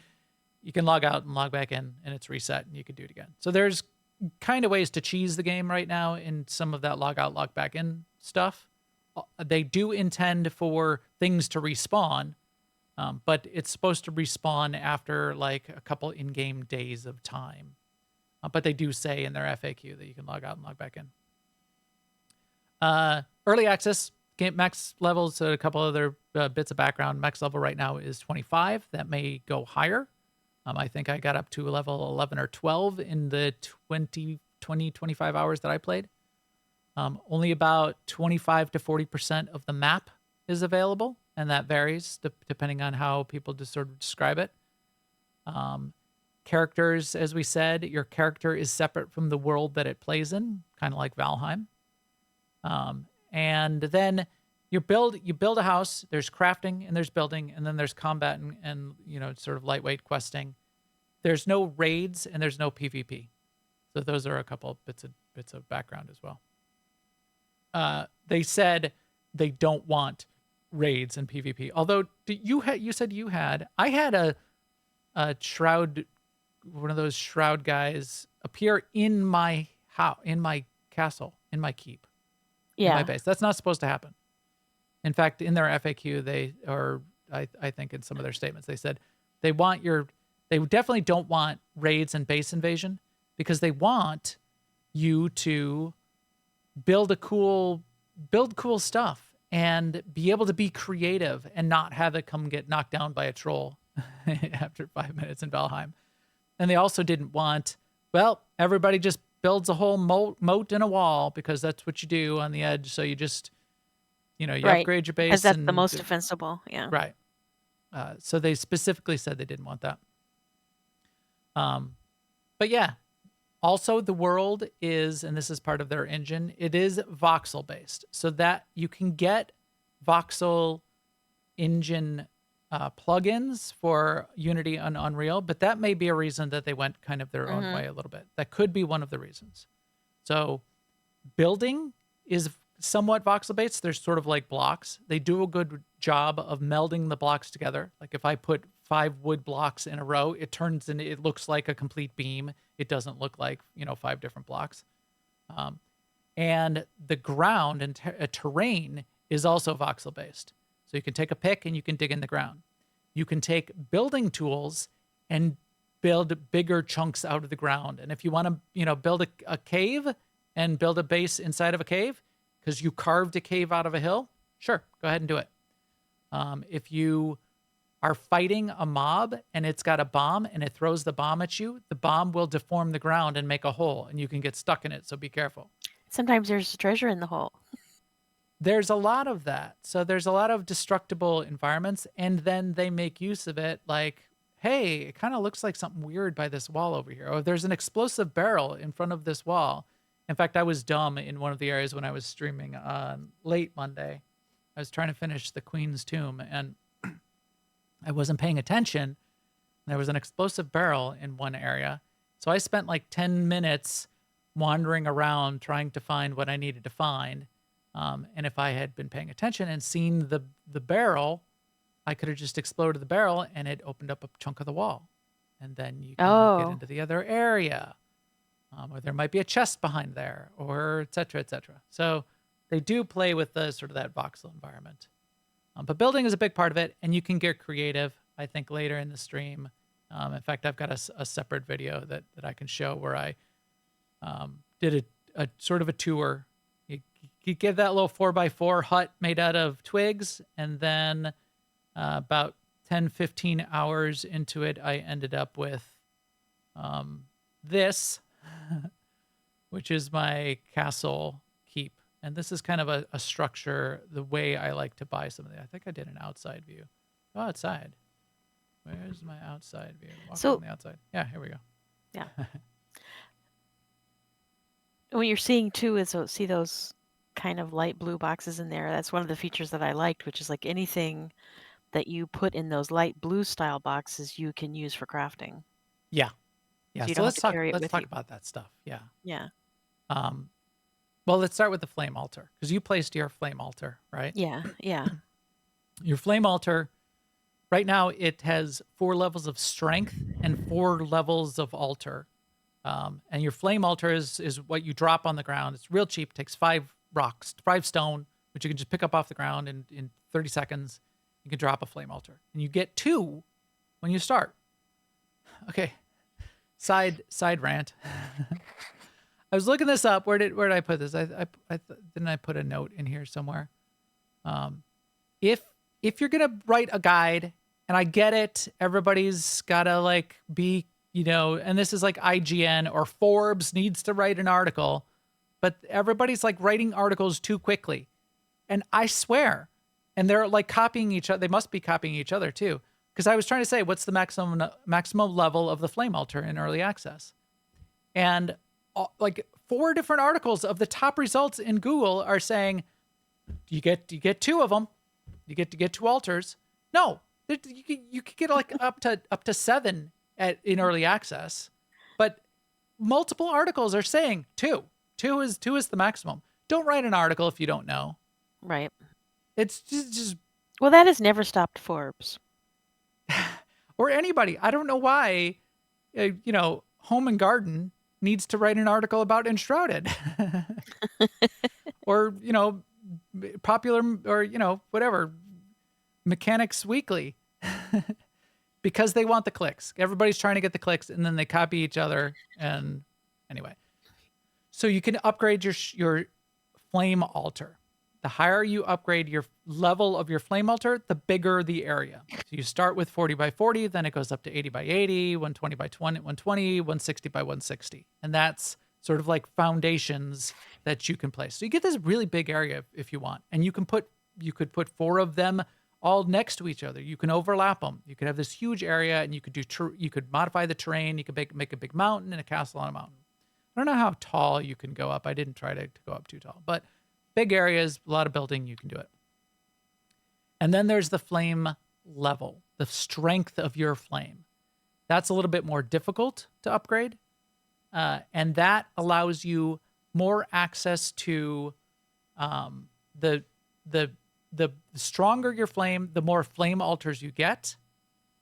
you can log out and log back in, and it's reset, and you can do it again. So there's kind of ways to cheese the game right now in some of that log out, log back in stuff. They do intend for things to respawn, but it's supposed to respawn after like a couple in-game days of time. But they do say in their FAQ that you can log out and log back in. Early access, game max levels, so a couple other bits of background. Max level right now is 25. That may go higher. I think I got up to level 11 or 12 in the 25 hours that I played. Only about 25 to 40% of the map is available, and that varies depending on how people just sort of describe it. Characters, as we said, your character is separate from the world that it plays in, kind of like Valheim. And then you build a house. There's crafting and there's building, and then there's combat and sort of lightweight questing. There's no raids and there's no PvP. So those are a couple bits of background as well. They said they don't want raids and PvP. Although you said you had, I had a shroud, one of those shroud guys appear in my house, in my castle, in my keep, in my base. That's not supposed to happen. In fact, in their FAQ, I think in some of their statements, they said they definitely don't want raids and base invasion, because they want you to build cool stuff and be able to be creative and not have it come get knocked down by a troll after 5 minutes in Valheim. And they also didn't want, everybody just builds a whole moat in a wall, because that's what you do on the edge. So you just, you upgrade your base. Because that's the most defensible. Yeah. Right. So they specifically said they didn't want that. But yeah, also the world is, and this is part of their engine, it is voxel based, so that you can get voxel engine plugins for Unity and Unreal, but that may be a reason that they went kind of their own way a little bit. That could be one of the reasons. So building is somewhat voxel based. There's sort of like blocks. They do a good job of melding the blocks together. Like if I put 5 wood blocks in a row, it looks like a complete beam. It doesn't look like 5 different blocks. And the ground and terrain is also voxel based. So you can take a pick and you can dig in the ground. You can take building tools and build bigger chunks out of the ground. And if you want to, build a cave and build a base inside of a cave because you carved a cave out of a hill, sure, go ahead and do it. If you are fighting a mob and it's got a bomb and it throws the bomb at you, the bomb will deform the ground and make a hole and you can get stuck in it. So be careful. Sometimes there's treasure in the hole. There's a lot of that. So there's a lot of destructible environments, and then they make use of it like, hey, it kind of looks like something weird by this wall over here. Or there's an explosive barrel in front of this wall. In fact, I was dumb in one of the areas when I was streaming on late Monday. I was trying to finish the Queen's Tomb, and I wasn't paying attention. There was an explosive barrel in one area. So I spent like 10 minutes wandering around trying to find what I needed to find. And if I had been paying attention and seen the barrel, I could have just exploded the barrel and it opened up a chunk of the wall. And then you can get into the other area. Or there might be a chest behind there, or et cetera, et cetera. So they do play with the sort of that voxel environment. But building is a big part of it, and you can get creative, I think, later in the stream. In fact, I've got a separate video that I can show where I did a sort of a tour. You get that little 4x4 hut made out of twigs, and then about 10, 15 hours into it, I ended up with this, which is my castle keep. And this is kind of a structure, the way I like to buy some of it. I think I did an outside view. Go outside. Where's my outside view? Walk on the outside. Yeah, here we go. Yeah. What you're seeing too is see those kind of light blue boxes in there. That's one of the features that I liked, which is like anything that you put in those light blue style boxes, you can use for crafting. Yeah. Yeah. So you So don't let's have to talk. carry it Let's with talk you. about that stuff. Yeah. Yeah. Well, let's start with the flame altar, because you placed your flame altar, right? Yeah. Yeah. Your flame altar, right now, it has 4 levels of strength and 4 levels of altar. And your flame altar is what you drop on the ground. It's real cheap. Takes 5 rocks, 5 stone, which you can just pick up off the ground in 30 seconds. You can drop a flame altar, and you get 2 when you start. Okay, side rant. I was looking this up. Where did I put this? Didn't I put a note in here somewhere? If you're gonna write a guide, and I get it, everybody's gotta like be, and this is like IGN or Forbes needs to write an article, but everybody's like writing articles too quickly. And I swear, and they're like copying each other. They must be copying each other too. Because I was trying to say, what's the maximum level of the flame altar in early access? And like 4 different articles of the top results in Google are saying, you get 2 of them. You get to get 2 altars. No, you could get like up to 7 in early access, but multiple articles are saying 2. 2 is the maximum. Don't write an article if you don't know. Right. It's just Well, that has never stopped Forbes. or anybody. I don't know why, Home and Garden needs to write an article about Enshrouded, or Popular, or whatever, Mechanics Weekly, because they want the clicks. Everybody's trying to get the clicks, and then they copy each other. And anyway, so you can upgrade your flame altar. The higher you upgrade your level of your flame altar, the bigger the area. So you start with 40 by 40, then it goes up to 80 by 80, 120 by 120, 160 by 160. And that's sort of like foundations that you can place. So you get this really big area if you want. And you could put 4 of them all next to each other. You can overlap them. You could have this huge area, and you could modify the terrain. You could make a big mountain and a castle on a mountain. I don't know how tall you can go up. I didn't try to go up too tall, but big areas, a lot of building, you can do it. And then there's the flame level, the strength of your flame. That's a little bit more difficult to upgrade. And that allows you more access to the stronger your flame, the more flame altars you get,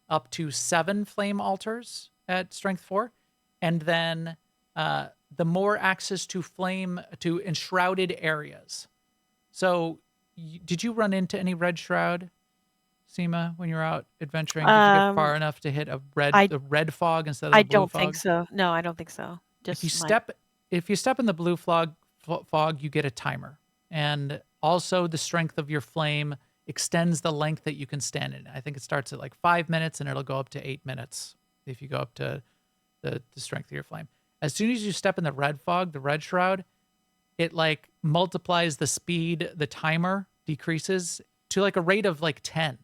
up to 7 flame altars at strength 4. And then the more access to enshrouded areas. So did you run into any red shroud, Sema, when you were out adventuring? Did you get far enough to hit the red fog instead of the blue fog? I don't think so. No, I don't think so. If you step in the blue fog, you get a timer. And also the strength of your flame extends the length that you can stand in. I think it starts at like 5 minutes and it'll go up to 8 minutes if you go up to the strength of your flame. As soon as you step in the red fog, the red shroud, it like multiplies the speed, the timer decreases to like a rate of like 10.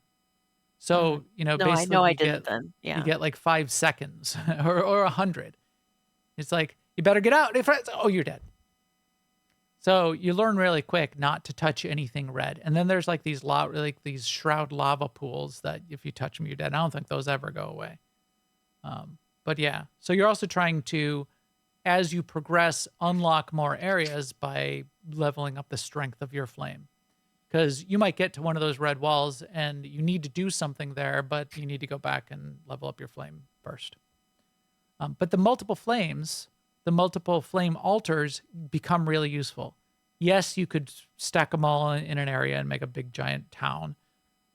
So, No, I basically know I you didn't get then. you Yeah. get like 5 seconds or 100. It's like, you better get out. Oh, you're dead. So you learn really quick not to touch anything red. And then there's like these these shroud lava pools that if you touch them, you're dead. I don't think those ever go away. But yeah, so you're also trying to, as you progress, unlock more areas by leveling up the strength of your flame. Because you might get to one of those red walls and you need to do something there, but you need to go back and level up your flame first. But the multiple flame altars become really useful. Yes, you could stack them all in an area and make a big giant town.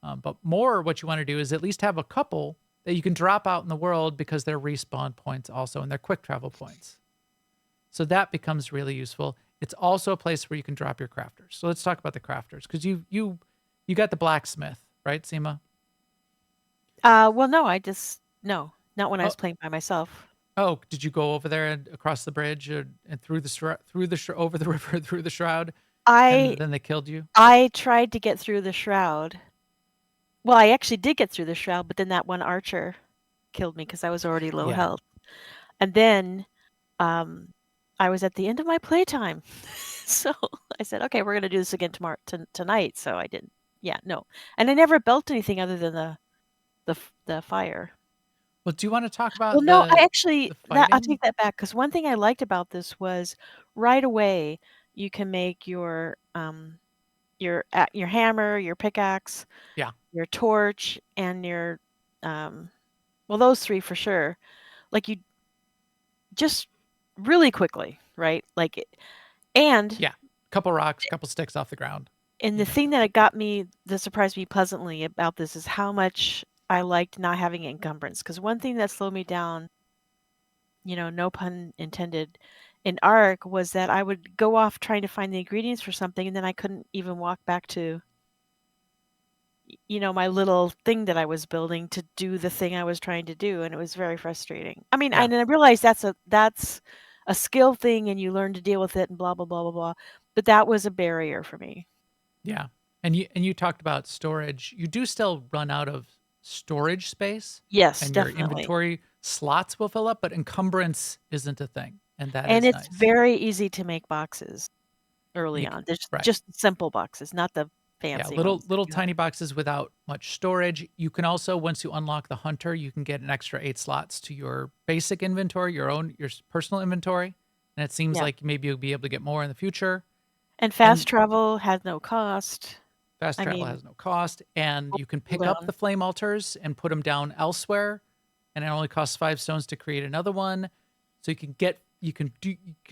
But more what you want to do is at least have a couple that you can drop out in the world because they're respawn points also, and they're quick travel points. So that becomes really useful. It's also a place where you can drop your crafters. So let's talk about the crafters, because you got the blacksmith, right, Sema? Well, no, not when I Oh. was playing by myself. Oh, did you go over there and across the bridge and through over the river through the shroud, and then they killed you? I tried to get through the shroud. Well, I actually did get through the shroud, but then that one archer killed me because I was already low Yeah. health. And then I was at the end of my playtime. So I said, okay, we're going to do this again tonight. So I didn't. Yeah, no. And I never built anything other than the fire. Well, do you want to talk about Well, no, I the actually I'll fighting? take that back, because one thing I liked about this was right away you can make your hammer, your pickaxe, Yeah. your torch, and your well, those three for sure. Like, you just really quickly, right? And Yeah. Couple rocks, couple sticks off the ground. and You the make thing that surprised me pleasantly about this is how much I liked not having encumbrance. Because one thing that slowed me down, no pun intended, in Ark, was that I would go off trying to find the ingredients for something, and then I couldn't even walk back to my little thing that I was building to do the thing I was trying to do, and it was very frustrating. I mean, Yeah. and I realized that's a skill thing, and you learn to deal with it, and blah blah blah blah blah. But that was a barrier for me. Yeah. And you talked about storage. You do still run out of storage space, Yes, and your definitely. inventory slots will fill up, but encumbrance isn't a thing. And that And is it's nice. very easy to make boxes early You on. c- There's right. just simple boxes, not the Yeah, fancy little ones. little tiny boxes without much storage. You can also, once you unlock the hunter, you can get an extra 8 slots to your basic inventory, your personal inventory. And it seems Yeah. like maybe you'll be able to get more in the future. And fast travel has no cost. Fast I travel mean, has no cost, and you can pick up cooldown. the flame altars and put them down elsewhere, and it only costs 5 stones to create another one. So you can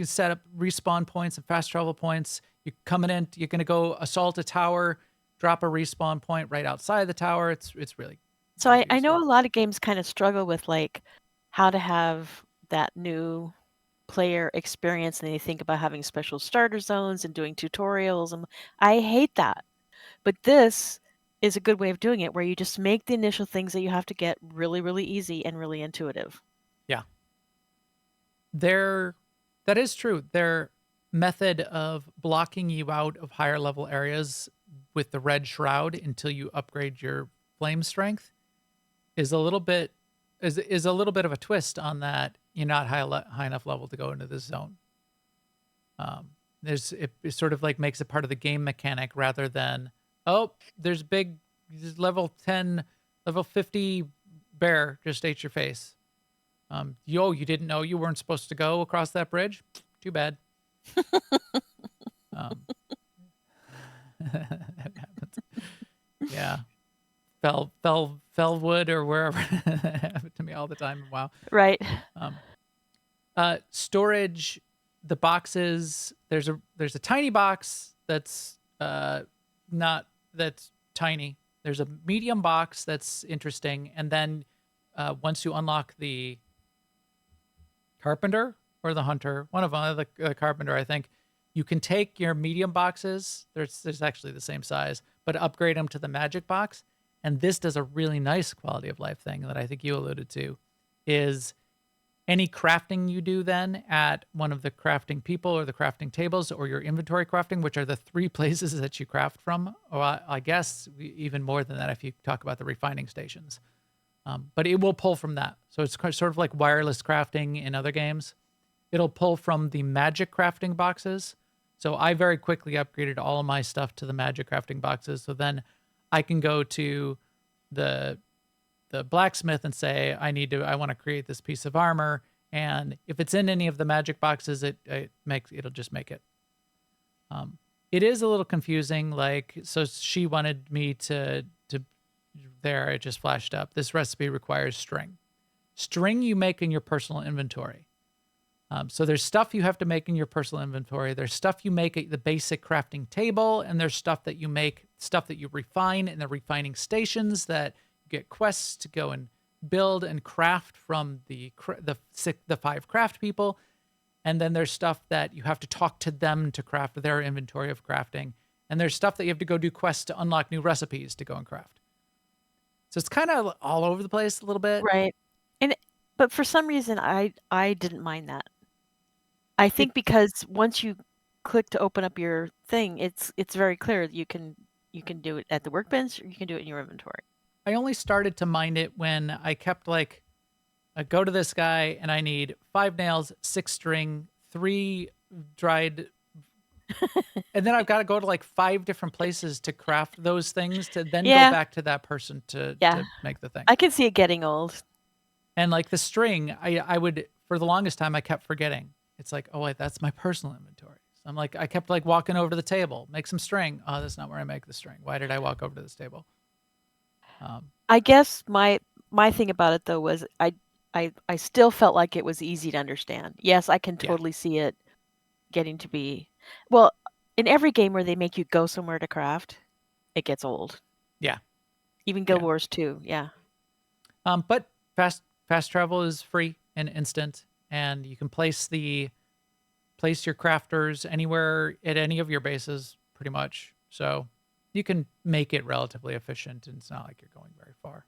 set up respawn points and fast travel points. You're coming in, you're gonna go assault a tower, drop a respawn point right outside the tower. It's really So really I know useful. a lot of games kind of struggle with how to have that new player experience, and they think about having special starter zones and doing tutorials, and I hate that. But this is a good way of doing it, where you just make the initial things that you have to get really, really easy and really intuitive. Yeah. That is true. Their method of blocking you out of higher level areas with the red shroud until you upgrade your flame strength is a little bit of a twist on that. You're not high enough level to go into this zone. It sort of like makes it part of the game mechanic rather than, oh, there's level 10, level 50 bear just ate your face. You didn't know you weren't supposed to go across that bridge? Too bad. That happens. Yeah. Fellwood or wherever. That happened to me all the time. Wow. Right. Storage, the boxes. There's a tiny box that's that's tiny. There's a medium box that's interesting, and then once you unlock the carpenter or the hunter, one of them, the carpenter, I think, You can take your medium boxes. There's actually the same size, but upgrade them to the magic box. And this does a really nice quality of life thing that I think you alluded to, is any crafting you do then at one of the crafting people or the crafting tables or your inventory crafting, which are the 3 places that you craft from, or I guess even more than that if you talk about the refining stations. But it will pull from that. So it's sort of like wireless crafting in other games. It'll pull from the magic crafting boxes. So I very quickly upgraded all of my stuff to the magic crafting boxes. So then I can go to the blacksmith and say, I want to create this piece of armor. And if it's in any of the magic boxes, it'll just make it. It is a little confusing. Like, so she wanted me to there, it just flashed up. This recipe requires string. String you make in your personal inventory. So there's stuff you have to make in your personal inventory. There's stuff you make at the basic crafting table, and there's stuff that you refine in the refining stations that you get quests to go and build and craft from the 5 craft people. And then there's stuff that you have to talk to them to craft their inventory of crafting. And there's stuff that you have to go do quests to unlock new recipes to go and craft. So it's kind of all over the place a little bit. Right. But for some reason, I didn't mind that. I think because once you click to open up your thing, it's very clear that you can do it at the workbench or you can do it in your inventory. I only started to mind it when I kept like, I go to this guy and I need 5 nails, 6 string, 3 dried, and then I've got to go to like 5 different places to craft those things to then go back to that person to make the thing. I can see it getting old. And like the string, I would, for the longest time, I kept forgetting. It's like, oh wait, that's my personal inventory. So I'm like, I kept like walking over to the table, make some string. Oh, that's not where I make the string. Why did I walk over to this table? I guess my thing about it though was I still felt like it was easy to understand. Yes, I can totally see it getting to be, well, in every game where they make you go somewhere to craft, it gets old. Yeah. Even Guild Wars 2, yeah. But fast travel is free and instant, and you can place your crafters anywhere at any of your bases, pretty much. So you can make it relatively efficient, and it's not like you're going very far.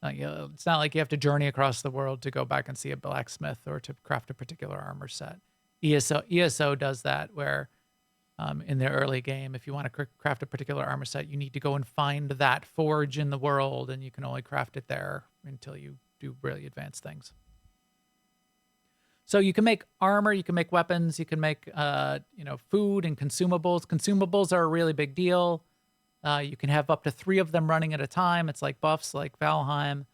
It's not like you have to journey across the world to go back and see a blacksmith or to craft a particular armor set. ESO does that, where in the early game, if you want to craft a particular armor set, you need to go and find that forge in the world, and you can only craft it there until you do really advanced things. So you can make armor, you can make weapons, you can make food and consumables. Consumables are a really big deal. You can have up to 3 of them running at a time. It's like buffs, like Valheim.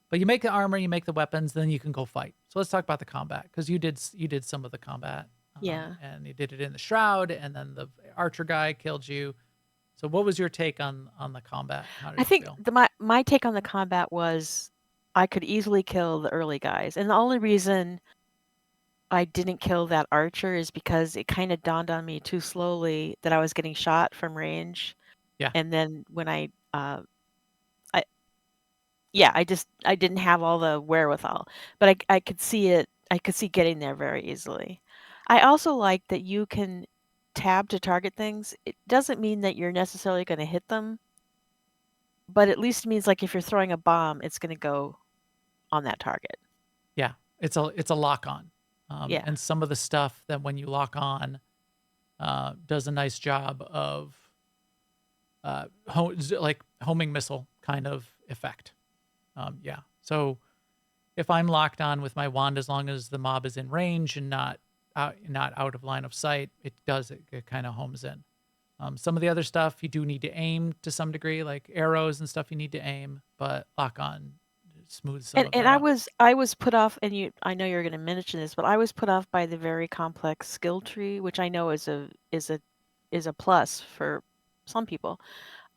But you make the armor, you make the weapons, then you can go fight. So let's talk about the combat, because you did some of the combat. And you did it in the Shroud, and then the archer guy killed you. So what was your take on the combat? How did I think feel? my take on the combat was I could easily kill the early guys. And the only reason I didn't kill that archer is because it kind of dawned on me too slowly that I was getting shot from range. Yeah. And then when I didn't have all the wherewithal, but I could see it. I could see getting there very easily. I also like that you can tab to target things. It doesn't mean that you're necessarily going to hit them, but at least it means like if you're throwing a bomb, it's going to go on that target. Yeah, it's a lock on. And some of the stuff that when you lock on does a nice job of like homing missile kind of effect. So if I'm locked on with my wand, as long as the mob is in range and not out of line of sight, it kind of homes in. Some of the other stuff you do need to aim to some degree, like arrows and stuff you need to aim, but lock on smooths some of that out. I was put off, and I know you're going to mention this, but I was put off by the very complex skill tree, which I know is a plus for some people.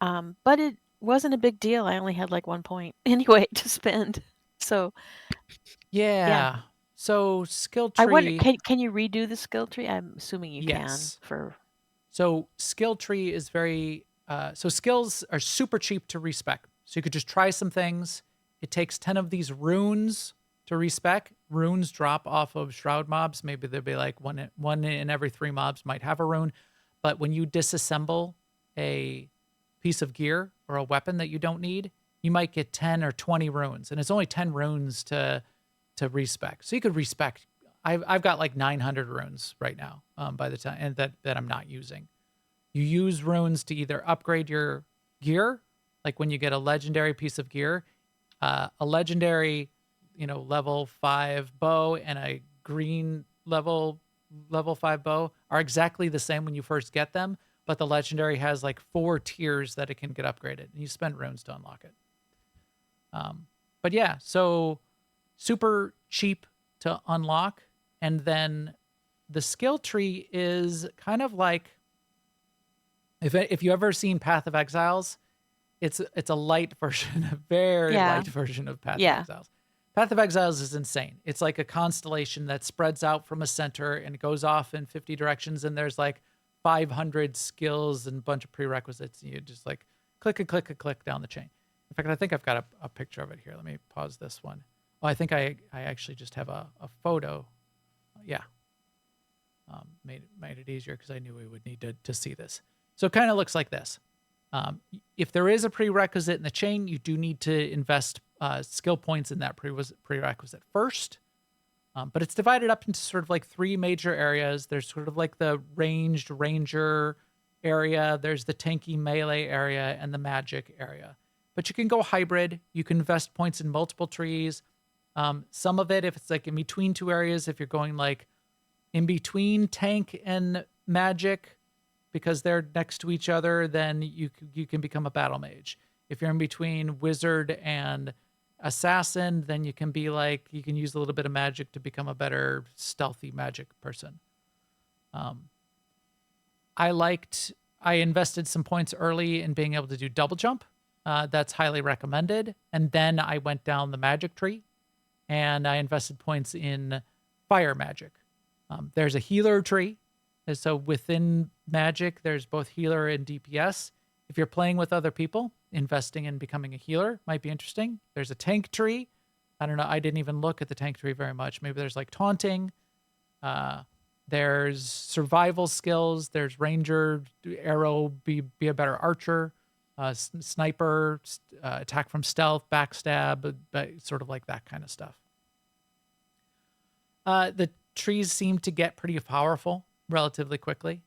But it wasn't a big deal. I only had like 1 point anyway to spend. So yeah. So skill tree. I wonder, can you redo the skill tree? I'm assuming you Yes. can. So skill tree is very so skills are super cheap to respec. So you could just try some things. It takes 10 of these runes to respec. runes drop off of shroud mobs. Maybe there'll be like one in every 3 mobs might have a rune. But when you disassemble a piece of gear or a weapon that you don't need, you might get 10 or 20 runes, and it's only 10 runes to respec. So you could respec. I've got like 900 runes right now by the time, and that I'm not using. You use runes to either upgrade your gear, like when you get a legendary piece of gear, a legendary, level 5 bow and a green level 5 bow are exactly the same when you first get them, but the legendary has like 4 tiers that it can get upgraded, and you spend runes to unlock it. But yeah, so super cheap to unlock, and then the skill tree is kind of like, if you ever seen Path of Exiles, it's a light version, a very light version of Path of Exiles. Path of Exiles is insane. It's like a constellation that spreads out from a center and it goes off in 50 directions, and there's like 500 skills and a bunch of prerequisites, and you just like click down the chain. In fact, I think I've got a picture of it here. Let me pause this one. Oh, I think I actually just have a photo. Yeah. Made it easier because I knew we would need to see this. So it kind of looks like this. If there is a prerequisite in the chain, you do need to invest skill points in that prerequisite first. But it's divided up into sort of like 3 major areas. There's sort of like the ranged ranger area. There's the tanky melee area and the magic area. But you can go hybrid. You can invest points in multiple trees. Some of it, if it's like in between 2 areas, if you're going like in between tank and magic, because they're next to each other, then you can become a battle mage. If you're in between wizard and assassin, then you can be like, you can use a little bit of magic to become a better stealthy magic person. I invested some points early in being able to do double jump. That's highly recommended. And then I went down the magic tree and I invested points in fire magic. There's a healer tree. And so within magic, there's both healer and DPS. If you're playing with other people, investing in becoming a healer might be interesting. There's a tank tree. I don't know. I didn't even look at the tank tree very much. Maybe there's like taunting. There's survival skills. There's ranger, arrow, be a better archer, sniper, attack from stealth, backstab, sort of like that kind of stuff. The trees seem to get pretty powerful relatively quickly.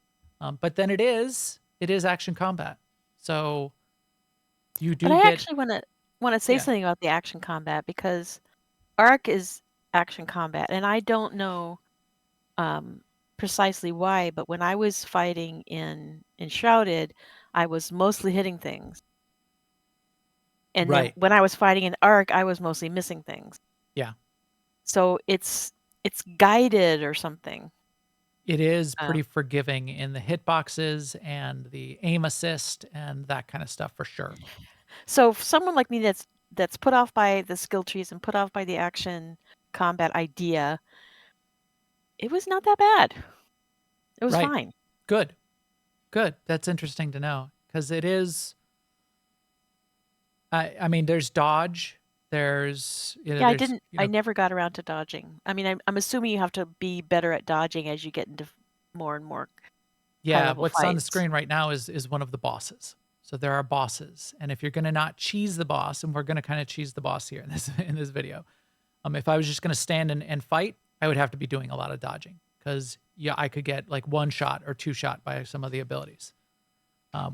But then it is action combat. So you do. But I actually want to say something about the action combat, because Arc is action combat, and I don't know precisely why, but when I was fighting in Enshrouded, I was mostly hitting things. And then when I was fighting in Arc, I was mostly missing things. Yeah. So it's guided or something. It is pretty forgiving in the hitboxes and the aim assist and that kind of stuff for sure. So for someone like me that's put off by the skill trees and put off by the action combat idea, it was not that bad. It was fine. Good. That's interesting to know, because it is. I mean, there's dodge. There's I never got around to dodging. I mean, I'm assuming you have to be better at dodging as you get into more and more. Yeah, what's on the screen right now is one of the bosses. So there are bosses, and if you're going to not cheese the boss, and we're going to kind of cheese the boss here in this video, if I was just going to stand and fight, I would have to be doing a lot of dodging, because I could get like 1 shot or 2 shot by some of the abilities.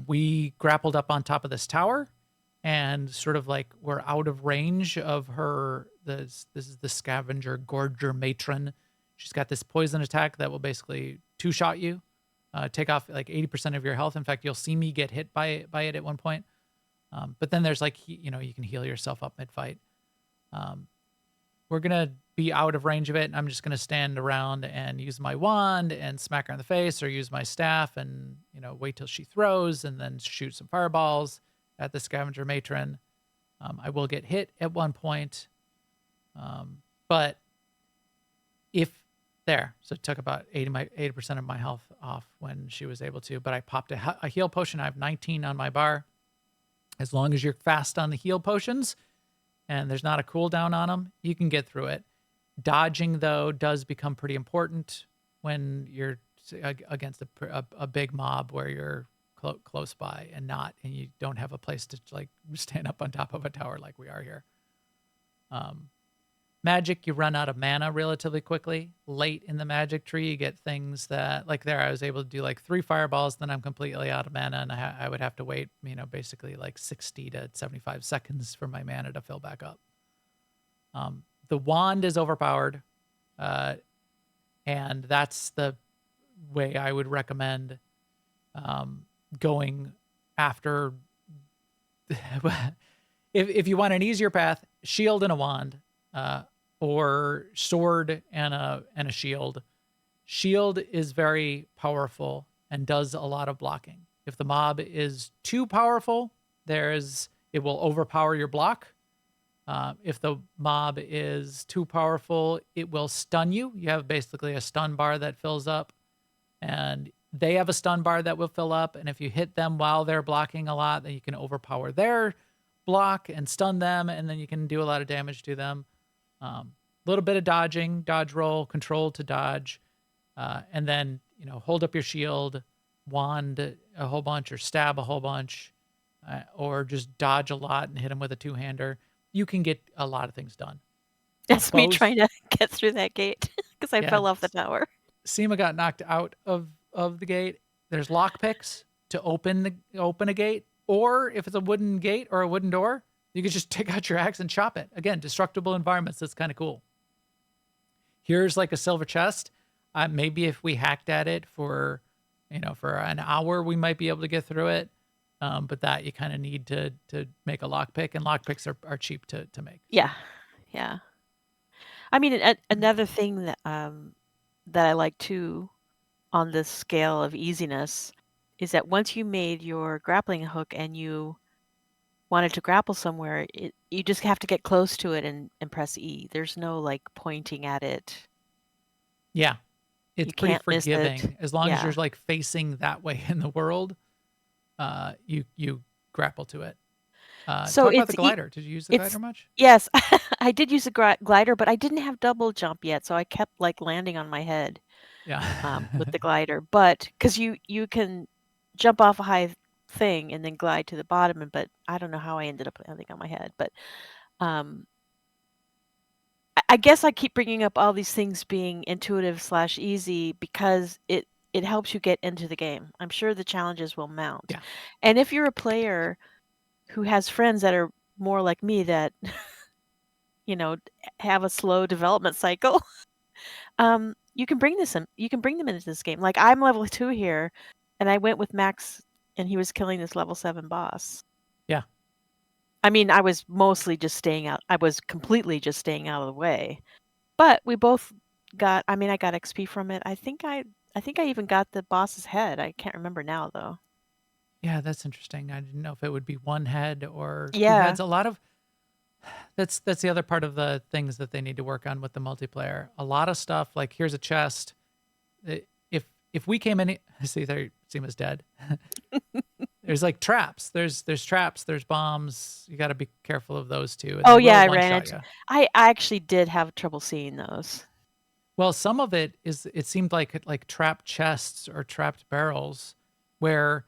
We grappled up on top of this tower, and sort of like we're out of range of her. This is the scavenger gorger matron. She's got this poison attack that will basically 2-shot you, take off like 80% of your health. In fact, you'll see me get hit by it at one point. But then there's like, you can heal yourself up mid-fight. We're going to be out of range of it, and I'm just going to stand around and use my wand and smack her in the face, or use my staff and, wait till she throws and then shoot some fireballs at the scavenger matron. I will get hit at one point. But so it took about 80% of my health off when she was able to, but I popped a heal potion. I have 19 on my bar. As long as you're fast on the heal potions and there's not a cooldown on them, you can get through it. Dodging, though, does become pretty important when you're against a big mob where you're close by and you don't have a place to like stand up on top of a tower like we are here. Magic, you run out of mana relatively quickly. Late in the magic tree, you get things that, like there, I was able to do like 3 fireballs, then I'm completely out of mana, and I would have to wait, basically like 60 to 75 seconds for my mana to fill back up. The wand is overpowered, and that's the way I would recommend going after. If you want an easier path, shield and a wand, or sword and a shield. Shield is very powerful and does a lot of blocking. If the mob is too powerful, it will overpower your block. If the mob is too powerful, it will stun you. You have basically a stun bar that fills up, and they have a stun bar that will fill up. And if you hit them while they're blocking a lot, then you can overpower their block and stun them, and then you can do a lot of damage to them. A little bit of dodging, dodge roll, control to dodge, and then hold up your shield, wand a whole bunch, or stab a whole bunch, or just dodge a lot and hit them with a 2-hander. You can get a lot of things done. That's me trying to get through that gate because I fell off the tower. Sema got knocked out of the gate. There's lockpicks to open a gate, or if it's a wooden gate or a wooden door, you can just take out your axe and chop it. Again, destructible environments. That's kind of cool. Here's like a silver chest. Maybe if we hacked at it for an hour, we might be able to get through it. But that you kind of need to make a lockpick, and lockpicks are cheap to make. Yeah. I mean, another thing that I like too on this scale of easiness is that once you made your grappling hook and you wanted to grapple somewhere, you just have to get close to it and press E. There's no like pointing at it. Yeah. It's pretty forgiving. As long as Yeah. you're like facing that way in the world, you grapple to it. So talk about it's the glider. Did you use the glider much? Yes, I did use a glider, but I didn't have double jump yet, so I kept like landing on my head Yeah. with the glider. But because you can jump off a high thing and then glide to the bottom, but I don't know how I ended up landing on my head. But I guess I keep bringing up all these things being intuitive/easy because it helps you get into the game. I'm sure the challenges will mount. Yeah. And if you're a player who has friends that are more like me that have a slow development cycle, you can bring them into this game. Like I'm level 2 here, and I went with Max, and he was killing this level 7 boss. Yeah. I mean, I was mostly just staying out. I was completely just staying out of the way. But we both got. I mean, I got XP from it. I think I even got the boss's head. I can't remember now though. Yeah, that's interesting. I didn't know if it would be one head or 2 Yeah. heads. A lot of that's the other part of the things that they need to work on with the multiplayer. A lot of stuff, like here's a chest. If we came in, see there, Sema's dead. There's like traps. There's traps. There's bombs. You got to be careful of those too. And Oh they yeah, I will ran one-shot into. ya. I actually did have trouble seeing those. Well, some of it seemed like trapped chests or trapped barrels, where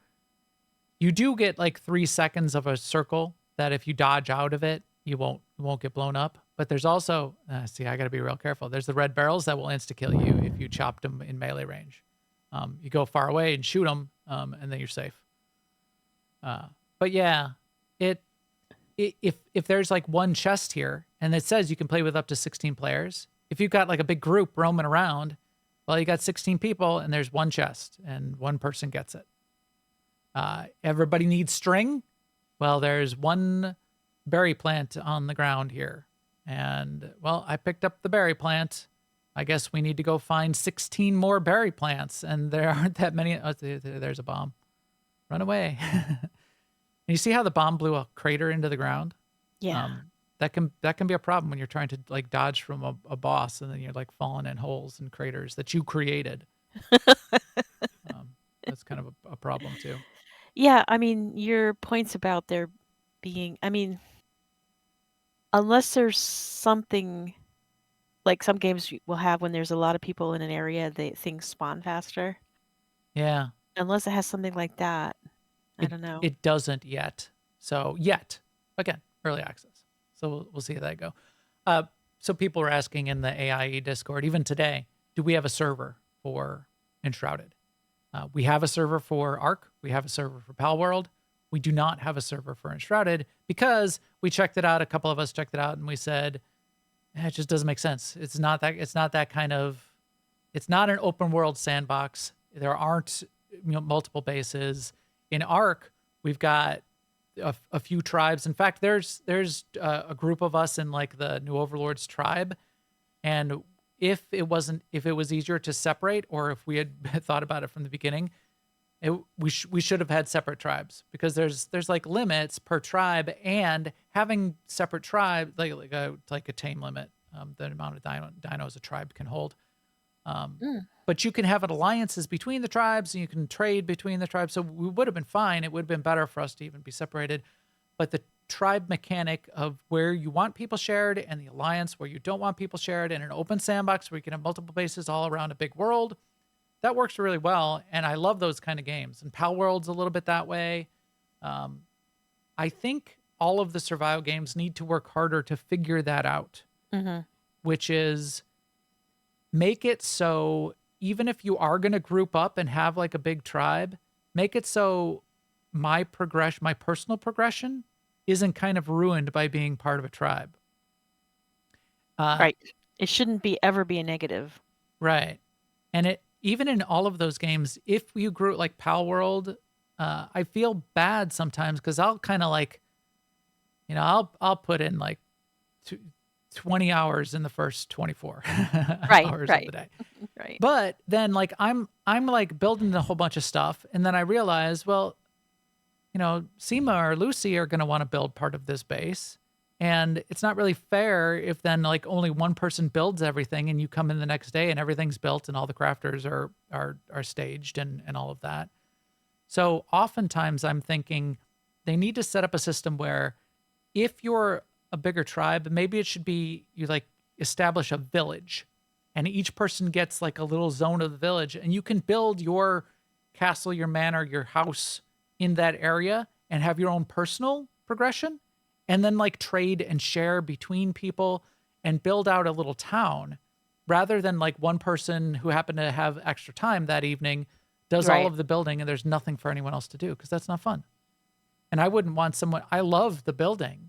you do get like 3 seconds of a circle that if you dodge out of it, you won't get blown up. But there's also, see, I got to be real careful. There's the red barrels that will insta-kill you if you chopped them in melee range. You go far away and shoot them, and then you're safe. But yeah, if there's like one chest here, and it says you can play with up to 16 players, if you've got like a big group roaming around, well, you got 16 people, and there's one chest, and one person gets it. Everybody needs string. Well, there's one berry plant on the ground here. And, well, I picked up the berry plant. I guess we need to go find 16 more berry plants. And there aren't that many. Oh, there's a bomb. Run away. And you see how the bomb blew a crater into the ground? Yeah. That can be a problem when you're trying to like dodge from a boss, and then you're like falling in holes and craters that you created. That's kind of a problem too. Yeah, I mean, your points about there being, I mean, unless there's something like some games will have when there's a lot of people in an area, things spawn faster. Yeah. Unless it has something like that. I It don't know. it doesn't yet. So again, early access. So we'll see how that go. So people were asking in the AIE Discord, even today, do we have a server for Enshrouded? We have a server for Ark. We have a server for Palworld. We do not have a server for Enshrouded because we checked it out. A couple of us checked it out and we said, it just doesn't make sense. It's not that kind of, it's not an open world sandbox. There aren't multiple bases. In Ark, we've got a few tribes. In fact, there's a group of us in like the New Overlords tribe, and if it was easier to separate, or if we had thought about it from the beginning, we should have had separate tribes, because there's like limits per tribe, and having separate tribes like a tame limit, the amount of dinos a tribe can hold. But you can have alliances between the tribes, and you can trade between the tribes. So we would have been fine. It would have been better for us to even be separated. But the tribe mechanic of where you want people shared, and the alliance where you don't want people shared, and an open sandbox where you can have multiple bases all around a big world, that works really well. And I love those kind of games. And Palworld's a little bit that way. I think all of the survival games need to work harder to figure that out, which is make it so even if you are going to group up and have like a big tribe, make it so my personal progression isn't kind of ruined by being part of a tribe. Right. It shouldn't ever be a negative. Right. And even in all of those games, if you grew like Palworld, I feel bad sometimes because I'll kind of like, I'll put in like 20 hours in the first 24 hours of the day. Right. But then like I'm like building a whole bunch of stuff, and then I realize, well, Sema or Lucy are going to want to build part of this base, and it's not really fair if then like only one person builds everything and you come in the next day and everything's built and all the crafters are staged and all of that. So oftentimes I'm thinking they need to set up a system where if you're a bigger tribe, maybe it should be you like establish a village, and each person gets like a little zone of the village, and you can build your castle, your manor, your house in that area and have your own personal progression, and then like trade and share between people and build out a little town, rather than like one person who happened to have extra time that evening does all of the building and there's nothing for anyone else to do, because that's not fun. And I wouldn't want I love the building.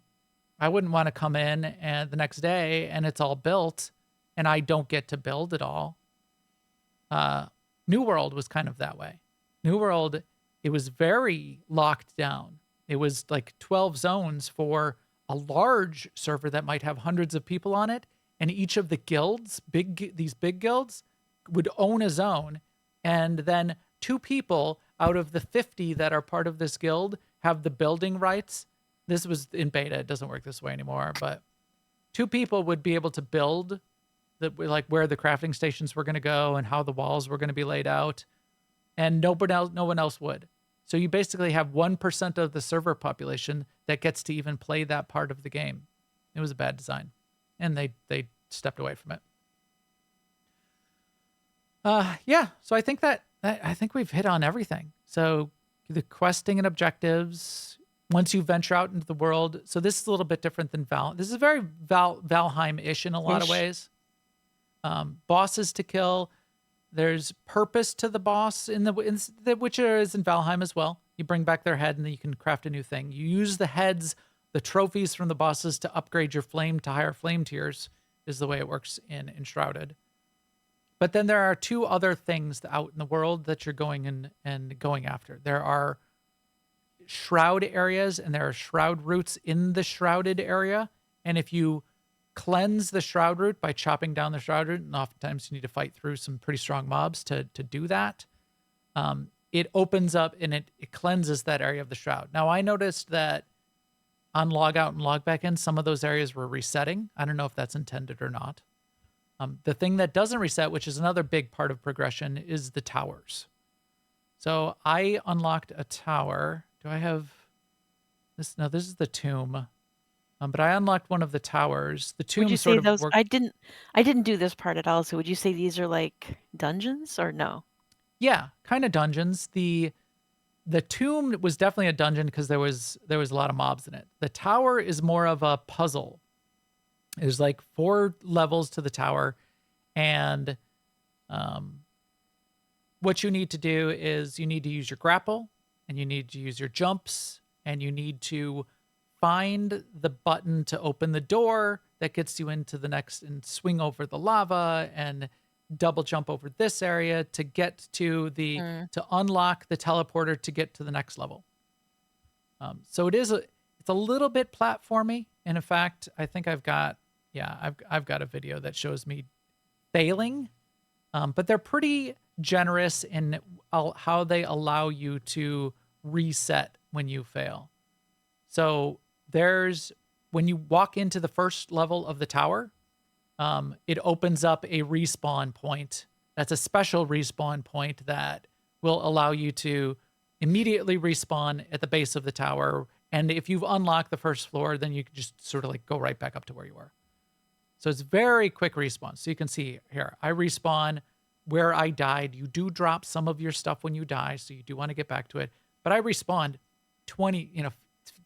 I wouldn't want to come in and the next day and it's all built and I don't get to build it all. New World was kind of that way. New World, it was very locked down. It was like 12 zones for a large server that might have hundreds of people on it. And each of the guilds, these big guilds, would own a zone. And then 2 people out of the 50 that are part of this guild have the building rights. This was in beta. It doesn't work this way anymore. But 2 people would be able to build like where the crafting stations were going to go and how the walls were going to be laid out. And no one else would. So you basically have 1% of the server population that gets to even play that part of the game. It was a bad design, and they stepped away from it. Yeah. So I think I think we've hit on everything. So the questing and objectives, once you venture out into the world. So this is a little bit different than This is very Valheim-ish in a lot of ways. Bosses to kill. There's purpose to the boss which is in Valheim as well. You bring back their head and then you can craft a new thing. You use the heads, the trophies from the bosses to upgrade your flame to higher flame tiers, is the way it works in Enshrouded. But then there are 2 other things out in the world that you're going and going after. There are shroud areas and there are shroud roots in the shrouded area. And if you cleanse the shroud root by chopping down the shroud root, and oftentimes you need to fight through some pretty strong mobs to do that, it opens up and it cleanses that area of the shroud. Now, I noticed that on log out and log back in, some of those areas were resetting. I don't know if that's intended or not. The thing that doesn't reset, which is another big part of progression, is the towers. So I unlocked a tower. Do I have this? No, this is the tomb. But I unlocked one of the towers. The Would you tomb say sort of those? worked. I didn't do this part at all. So would you say these are like dungeons or no? Yeah, kind of dungeons. The tomb was definitely a dungeon because there was a lot of mobs in it. The tower is more of a puzzle. There's like 4 levels to the tower, and what you need to do is you need to use your grapple, and you need to use your jumps, and you need to find the button to open the door that gets you into the next, and swing over the lava and double jump over this area to get to to unlock the teleporter to get to the next level. So it's a little bit platformy, and in fact, I think I've got a video that shows me failing, but they're pretty generous in how they allow you to reset when you fail. So when you walk into the first level of the tower, it opens up a respawn point. That's a special respawn point that will allow you to immediately respawn at the base of the tower. And if you've unlocked the first floor, then you can just sort of like go right back up to where you were. So it's very quick respawn. So you can see here, I respawn where I died. You do drop some of your stuff when you die, so you do want to get back to it. But I respawned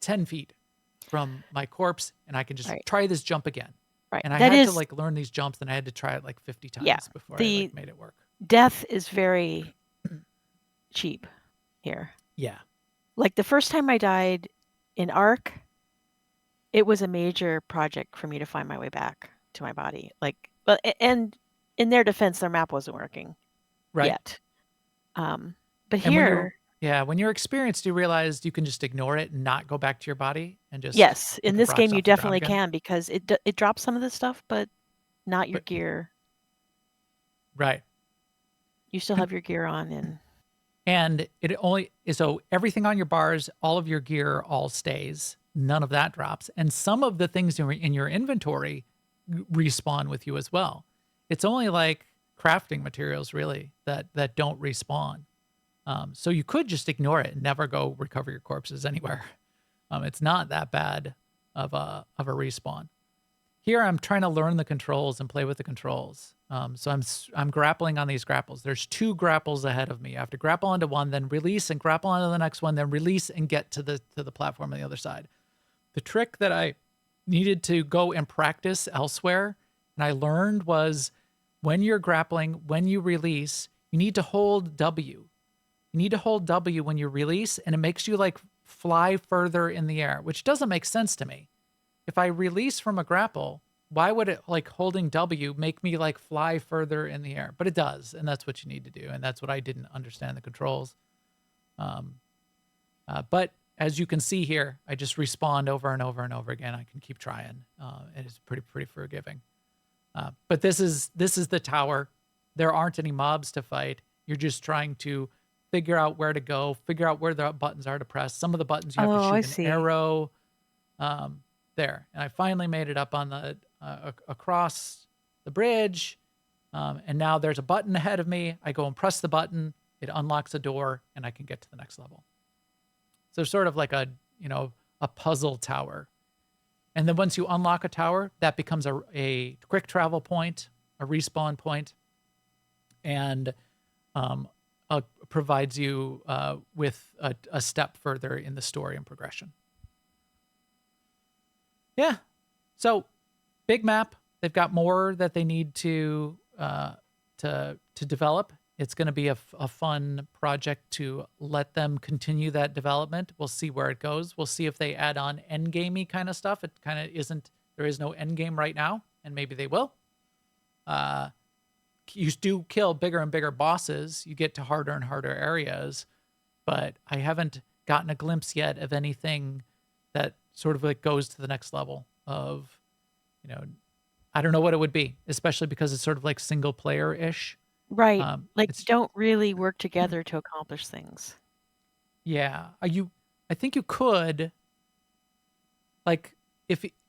10 feet from my corpse, and I can just try this jump again. Right. And I had to like learn these jumps, and I had to try it like 50 times before I like, made it work. Death is very cheap here. Yeah. Like the first time I died in Ark, it was a major project for me to find my way back to my body. And in their defense, their map wasn't working yet. But here, when you're experienced, you realize you can just ignore it and not go back to your body and just. Yes, in this game you definitely can, because it drops some of the stuff, but not your gear. Right. You still have your gear on, and it only so everything on your bars, all of your gear, all stays. None of that drops, and some of the things in your inventory respawn with you as well. It's only like crafting materials really that don't respawn. So you could just ignore it and never go recover your corpses anywhere. It's not that bad of a respawn. Here I'm trying to learn the controls and play with the controls. So I'm grappling on these grapples. There's 2 grapples ahead of me. I have to grapple onto one, then release and grapple onto the next one, then release and get to the platform on the other side. The trick that I needed to go and practice elsewhere, and I learned, was when you're grappling, when you release, you need to hold W. You need to hold W when you release, and it makes you like fly further in the air, which doesn't make sense to me. If I release from a grapple, why would it like holding W make me like fly further in the air? But it does, and that's what you need to do, and that's what I didn't understand the controls. But as you can see here, I just respawned over and over and over again. I can keep trying. It is pretty forgiving. But this is the tower. There aren't any mobs to fight. You're just trying to figure out where to go, figure out where the buttons are to press. Some of the buttons you have to shoot an arrow there. And I finally made it up on the across the bridge. And now there's a button ahead of me. I go and press the button. It unlocks a door, and I can get to the next level. So sort of like a puzzle tower. And then once you unlock a tower, that becomes a quick travel point, a respawn point, and provides you with a step further in the story and progression. Yeah. So big map. They've got more that they need to develop. It's going to be a fun project to let them continue that development. We'll see where it goes. We'll see if they add on endgamey kind of stuff. It kind of isn't. There is no endgame right now, and maybe they will. You do kill bigger and bigger bosses. You get to harder and harder areas, but I haven't gotten a glimpse yet of anything that sort of like goes to the next level of, I don't know what it would be, especially because it's sort of like single player-ish. Right. Don't really work together to accomplish things. Yeah. I think you could, like,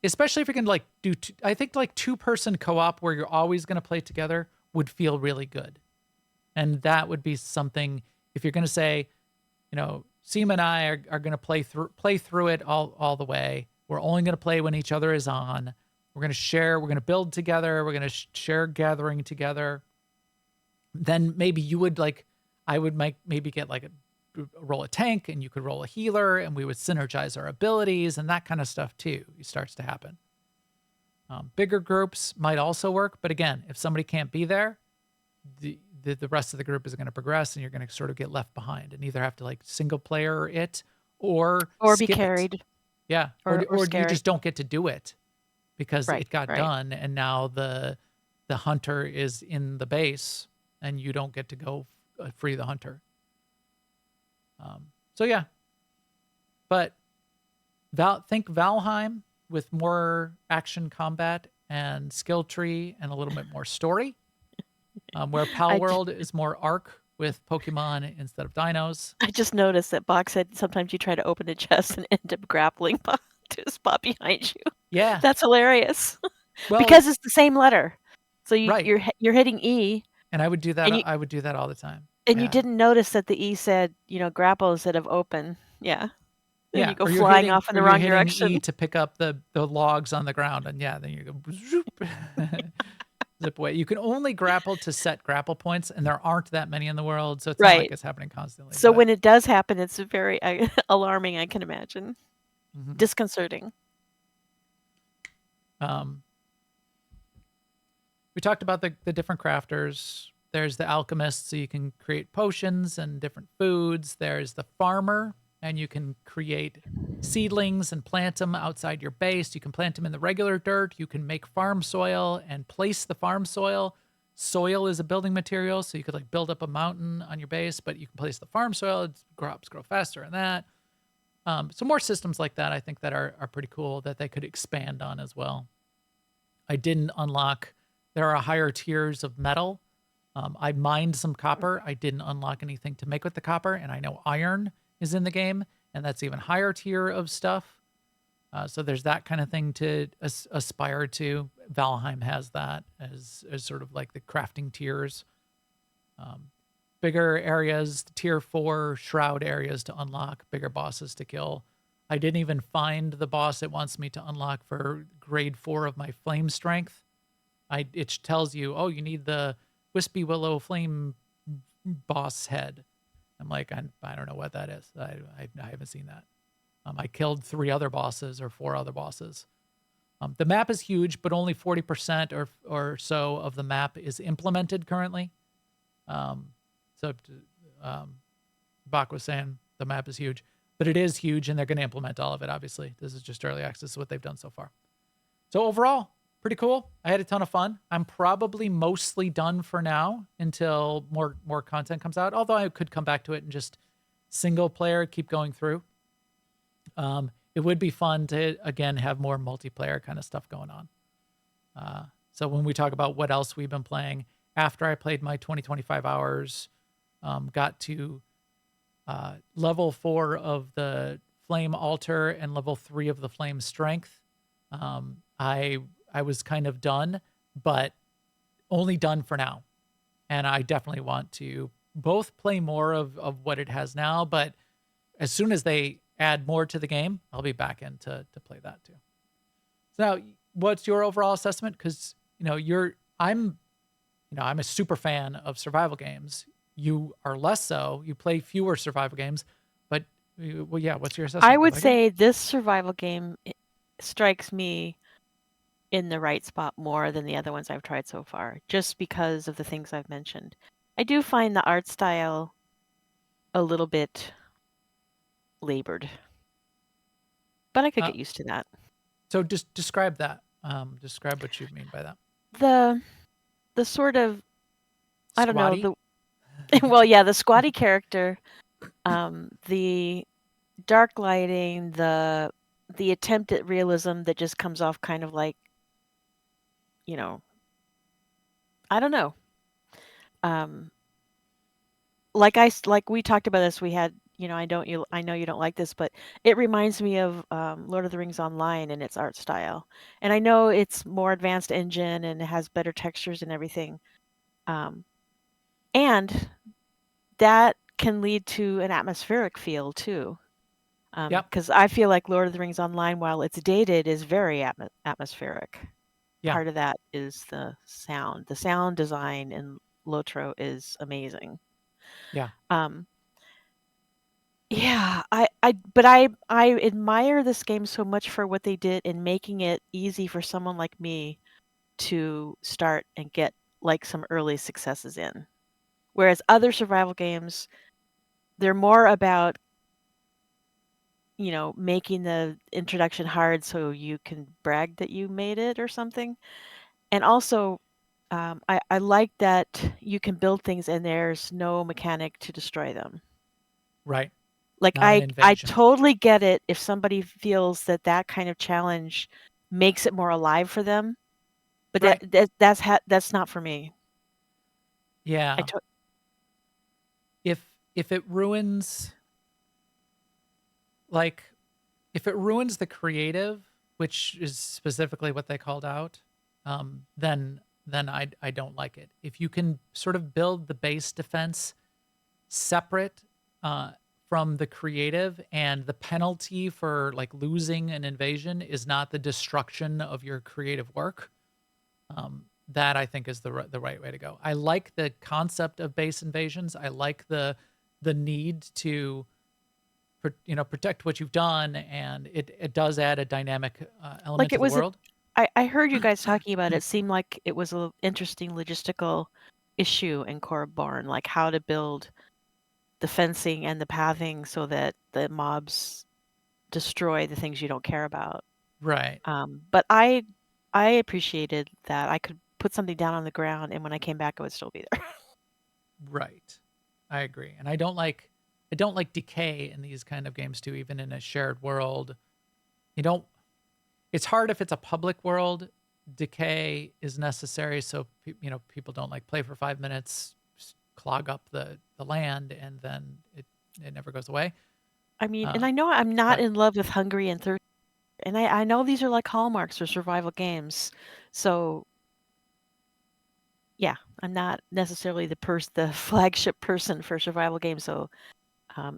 especially if you can like do, I think like 2-person co-op where you're always going to play together would feel really good. And that would be something, if you're going to say, Sema and I are going to play through it all the way. We're only going to play when each other is on. We're going to share. We're going to build together. We're going to share gathering together. Then maybe you would I would maybe get roll a tank and you could roll a healer and we would synergize our abilities and that kind of stuff too. It starts to happen. Bigger groups might also work. But again, if somebody can't be there, the rest of the group is going to progress and you're going to sort of get left behind and either have to single player it or Or be skip it. carried. Yeah. Or Or you scary. just don't get to do it because Right, it got right. done and now the hunter is in the base and you don't get to go free the hunter. So yeah. But think Valheim with more action combat and skill tree and a little bit more story. Where Pal World is more arc with Pokemon instead of dinos. I just noticed that Bach said sometimes you try to open a chest and end up grappling to a spot behind you. Yeah. That's hilarious. Well, because it's the same letter. So Right. you're hitting E, and I would do that. and you- I would do that all the time. and Yeah. you didn't notice that the E said, grapple instead of open. Yeah. And Yeah. you go or you're flying hitting- off in or the you're wrong hitting direction. E to pick up the logs on the ground, and yeah, then you go zoop, zip away. You can only grapple to set grapple points, and there aren't that many in the world, so it's not like Right. it's happening constantly. So but- when it does happen, it's very alarming, I can imagine. Mhm. Disconcerting. We talked about the different crafters. There's the alchemist, so you can create potions and different foods. There's the farmer, and you can create seedlings and plant them outside your base. You can plant them in the regular dirt. You can make farm soil and place the farm soil. Soil is a building material, so you could build up a mountain on your base, but you can place the farm soil. Crops grow faster and that. So more systems like that, I think that are pretty cool that they could expand on as well. I didn't unlock. There are higher tiers of metal. I mined some copper. I didn't unlock anything to make with the copper, and I know iron is in the game, and that's even higher tier of stuff. So there's that kind of thing to aspire to. Valheim has that as sort of like the crafting tiers. Bigger areas, tier 4 shroud areas to unlock, bigger bosses to kill. I didn't even find the boss it wants me to unlock for grade 4 of my flame strength. It tells you, oh, you need the Wispy Willow flame boss head. I'm like, I don't know what that is. I haven't seen that. I killed 3 other bosses or 4 other bosses. The map is huge, but only 40% or so of the map is implemented currently. So Bach was saying the map is huge, but it is huge, and they're going to implement all of it, obviously. This is just early access, what they've done so far. So overall, pretty cool. I had a ton of fun. I'm probably mostly done for now until more content comes out, although I could come back to it and just single player, keep going through. It would be fun to, again, have more multiplayer kind of stuff going on. So when we talk about what else we've been playing, after I played my 20-25 hours, got to level 4 of the Flame Altar and level 3 of the Flame Strength. I was kind of done, but only done for now. And I definitely want to both play more of what it has now, but as soon as they add more to the game, I'll be back in to play that too. So now, what's your overall assessment? Because I'm a super fan of survival games. You are less so. You play fewer survival games, but well, yeah. What's your assessment? I would say this survival game strikes me in the right spot more than the other ones I've tried so far, just because of the things I've mentioned. I do find the art style a little bit labored, but I could get used to that. So just describe that. Describe what you mean by that. The sort of, I don't Squatty? know, well, yeah, the squatty character, the dark lighting, the attempt at realism that just comes off kind of like, I don't know. Like we talked about this, we had, I know you don't like this, but it reminds me of Lord of the Rings Online and its art style. And I know it's more advanced engine and it has better textures and everything. And that can lead to an atmospheric feel too. Yep. Because I feel like Lord of the Rings Online, while it's dated, is very atmospheric. Yeah. Part of that is the sound. The sound design in Lotro is amazing. Yeah. Yeah, but I admire this game so much for what they did in making it easy for someone like me to start and get like some early successes in. Whereas other survival games, they're more about, making the introduction hard so you can brag that you made it or something. And also, I like that you can build things and there's no mechanic to destroy them. Right. Like Not an I invasion. totally get it if somebody feels that that kind of challenge makes it more alive for them, but Right. that's not for me. I Yeah. to- If it ruins, like, if it ruins the creative, which is specifically what they called out, then I don't like it. If you can sort of build the base defense separate uh, from the creative, and the penalty for like losing an invasion is not the destruction of your creative work, that I think is the right way to go. I like the concept of base invasions. I like the need to protect what you've done, and it does add a dynamic element like to it the was world. I heard you guys talking about it. It seemed like it was an interesting logistical issue in Corborn, like how to build the fencing and the pathing so that the mobs destroy the things you don't care about. Right. But I appreciated that I could put something down on the ground, and when I came back, it would still be there. Right. I agree. And I don't like decay in these kind of games too, even in a shared world. You don't It's hard if it's a public world. Decay is necessary so people don't like play for 5 minutes, clog up the land, and then it never goes away. I mean, and Uh I know I'm not but in love with hungry and thirsty, and I know these are like hallmarks for survival games. So yeah, I'm not necessarily the flagship person for survival games. So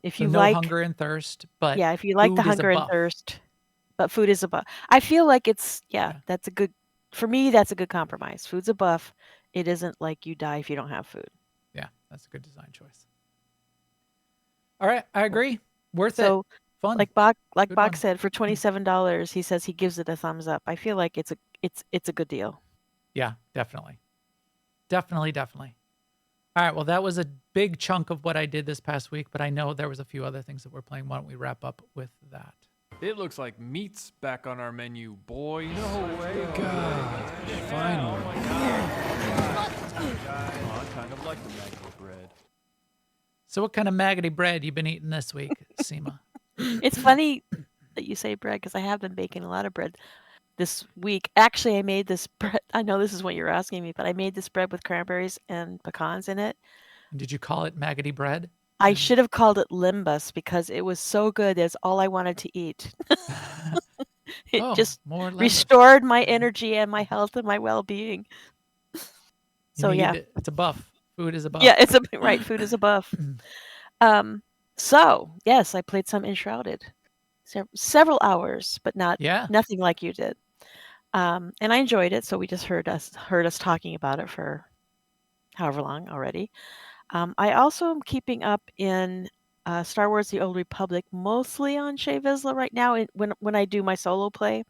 if so you no like, hunger and thirst, but yeah, if you like the food is a hunger and buff. thirst, but food is a buff. I feel like yeah, Yeah. that's a good, for me, that's a good compromise. Food's a buff. It isn't like you die if you don't have food. Yeah, that's a good design choice. All right, I agree. Worth it. So Fun. like Good Bach one. said, for $27, he says he gives it a thumbs up. I feel like it's a good deal. Yeah, definitely. Definitely. All right, well, that was a big chunk of what I did this past week, but I know there was a few other things that we're playing. Why don't we wrap up with that? It looks like meat's back on our menu, boys. No way. God, finally. I kind of like the maggot bread. So what kind of maggoty bread you been eating this week, Sema? It's funny that you say bread because I have been baking a lot of bread this week. Actually, I made this bread. I know this is what you're asking me, but I made this bread with cranberries and pecans in it. And did you call it maggoty bread? I should have called it limbus because it was so good. That's all I wanted to eat. It Oh, just more limbus. restored my energy and my health and my well-being. You So need yeah, it. It's a buff. Food is a buff. yeah, it's a right. Food is a buff. So yes, I played some Enshrouded, several hours, but Yeah. nothing like you did. And I enjoyed it. So we just heard us talking about it for however long already. I also am keeping up in Star Wars: The Old Republic, mostly on Shea Vizsla right now. When I do my solo play,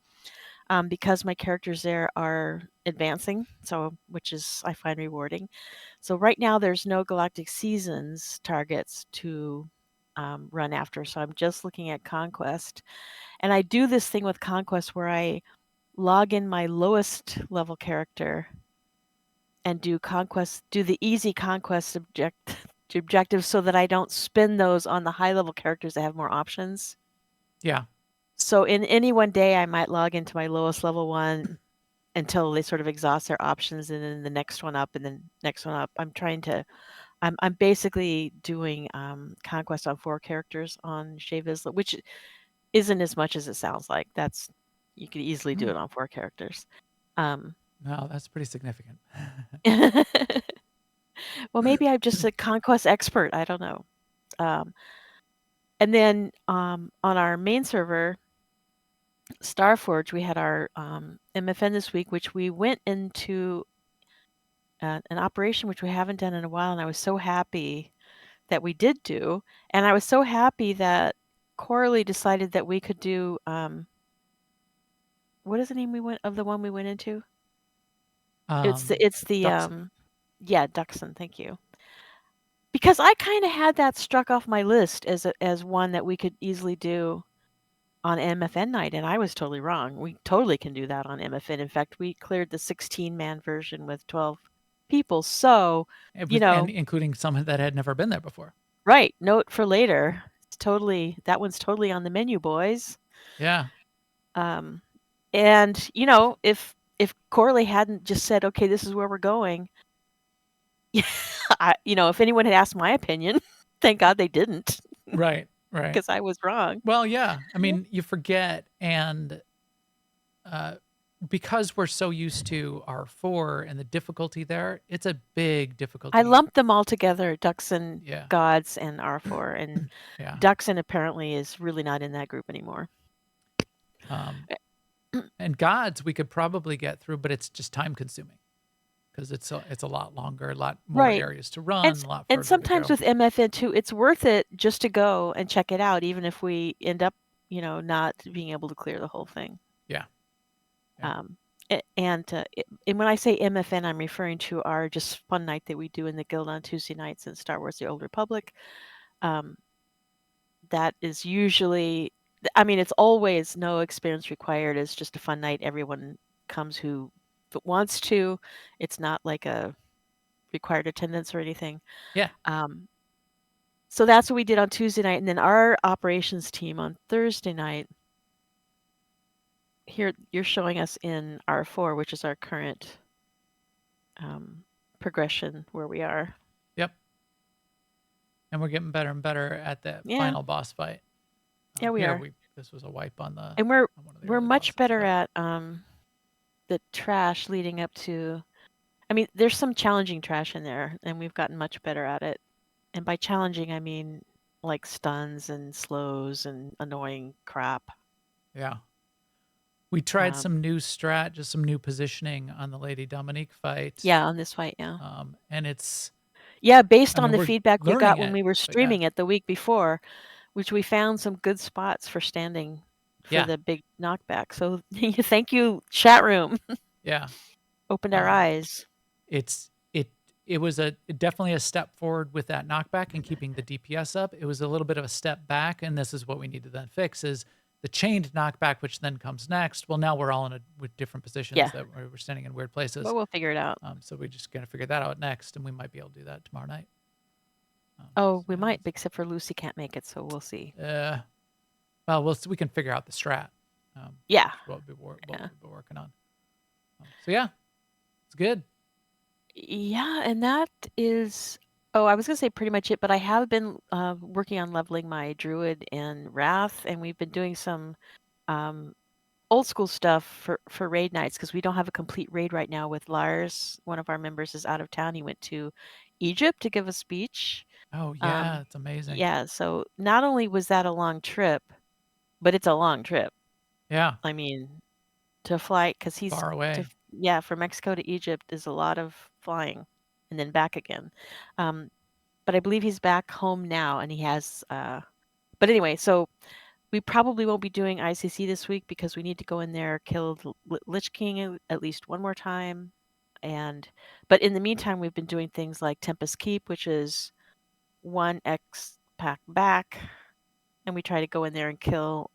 because my characters there are advancing, so which is I find rewarding. So right now there's no Galactic Seasons targets to run after, so I'm just looking at Conquest, and I do this thing with Conquest where I log in my lowest level character and do the easy conquest objectives so that I don't spin those on the high level characters that have more options. Yeah. So in any one day, I might log into my lowest level one until they sort of exhaust their options, and then the next one up, and then next one up. I'm basically doing conquest on 4 characters on Shea Vizsla, which isn't as much as it sounds like. You could easily do it on 4 characters. No, that's pretty significant. Well, maybe I'm just a conquest expert. I don't know. And then on our main server, Starforge, we had our MFN this week, which we went into an operation which we haven't done in a while, and I was so happy that we did do, and I was so happy that Coralie decided that we could do what is the name of the one we went into? It's the Duxon. yeah, Duxon, thank you. Because I kind of had that struck off my list as one that we could easily do on MFN night, and I was totally wrong. We totally can do that on MFN. In fact, we cleared the 16-man version with 12 people. So, And you know, including some that had never been there before. right, note for later. It's totally, that one's totally on the menu, boys. Yeah. And you know, if Coralie hadn't just said, okay, this is where we're going, if anyone had asked my opinion, thank God they didn't, Right. Right. because I was wrong. Well, yeah. I mean, you forget, and because we're so used to R4 and the difficulty there, it's a big difficulty. I lumped them all together, Duxon, Yeah. Gods, and R4, and Yeah. Duxon apparently is really not in that group anymore. And Gods we could probably get through, but it's just time consuming because it's a lot longer, a lot more Right. areas to run, And, a lot further and sometimes to go. with MFN too, it's worth it just to go and check it out, even if we end up, not being able to clear the whole thing. Yeah. And when I say MFN, I'm referring to our just fun night that we do in the guild on Tuesday nights in Star Wars: The Old Republic. That is usually, I mean, it's always no experience required. It's just a fun night. Everyone comes who wants to. It's not like a required attendance or anything. Yeah. So that's what we did on Tuesday night. And then our operations team on Thursday night, here you're showing us in R4, which is our current progression where we are. Yep. And we're getting better and better at the Yeah. final boss fight. Yeah, we are. This was a wipe on the. And on one of the we're early much bosses, better but- at the trash leading up to. I mean, there's some challenging trash in there, and we've gotten much better at it. And by challenging, I mean like stuns and slows and annoying crap. Yeah. We tried some new strat, just some new positioning on the Lady Dominique fight. Yeah, on this fight, yeah. And it's. Yeah, based I on mean, the we're feedback we got learning when it, we were but yeah. streaming it the week before, which we found some good spots for standing for Yeah. the big knockback. So thank you, chat room. Yeah. Opened our eyes. It was definitely a step forward with that knockback and keeping the DPS up. It was a little bit of a step back, and this is what we need to then fix is the chained knockback, which then comes next. Well, now we're all with different positions Yeah. that we're standing in weird places. But we'll figure it out. So we're just gonna figure that out next, and we might be able to do that tomorrow night. Oh, we might, except for Lucy can't make it, so we'll see. Well, we can figure out the strat. Yeah. What we've been working on. So yeah, it's good. Yeah, and that is. Oh, I was gonna say pretty much it, but I have been working on leveling my druid and wrath, and we've been doing some old school stuff for raid nights because we don't have a complete raid right now with Lars. One of our members is out of town. He went to Egypt to give a speech. Oh yeah, it's amazing. Yeah, so not only was that a long trip, but it's a long trip. Yeah. I mean, to fly because he's far away. From Mexico to Egypt is a lot of flying, and then back again. But I believe he's back home now, and he has. But anyway, so we probably won't be doing ICC this week because we need to go in there, kill the Lich King at least one more time, but in the meantime, we've been doing things like Tempest Keep, which is 1x pack back, and we try to go in there and kill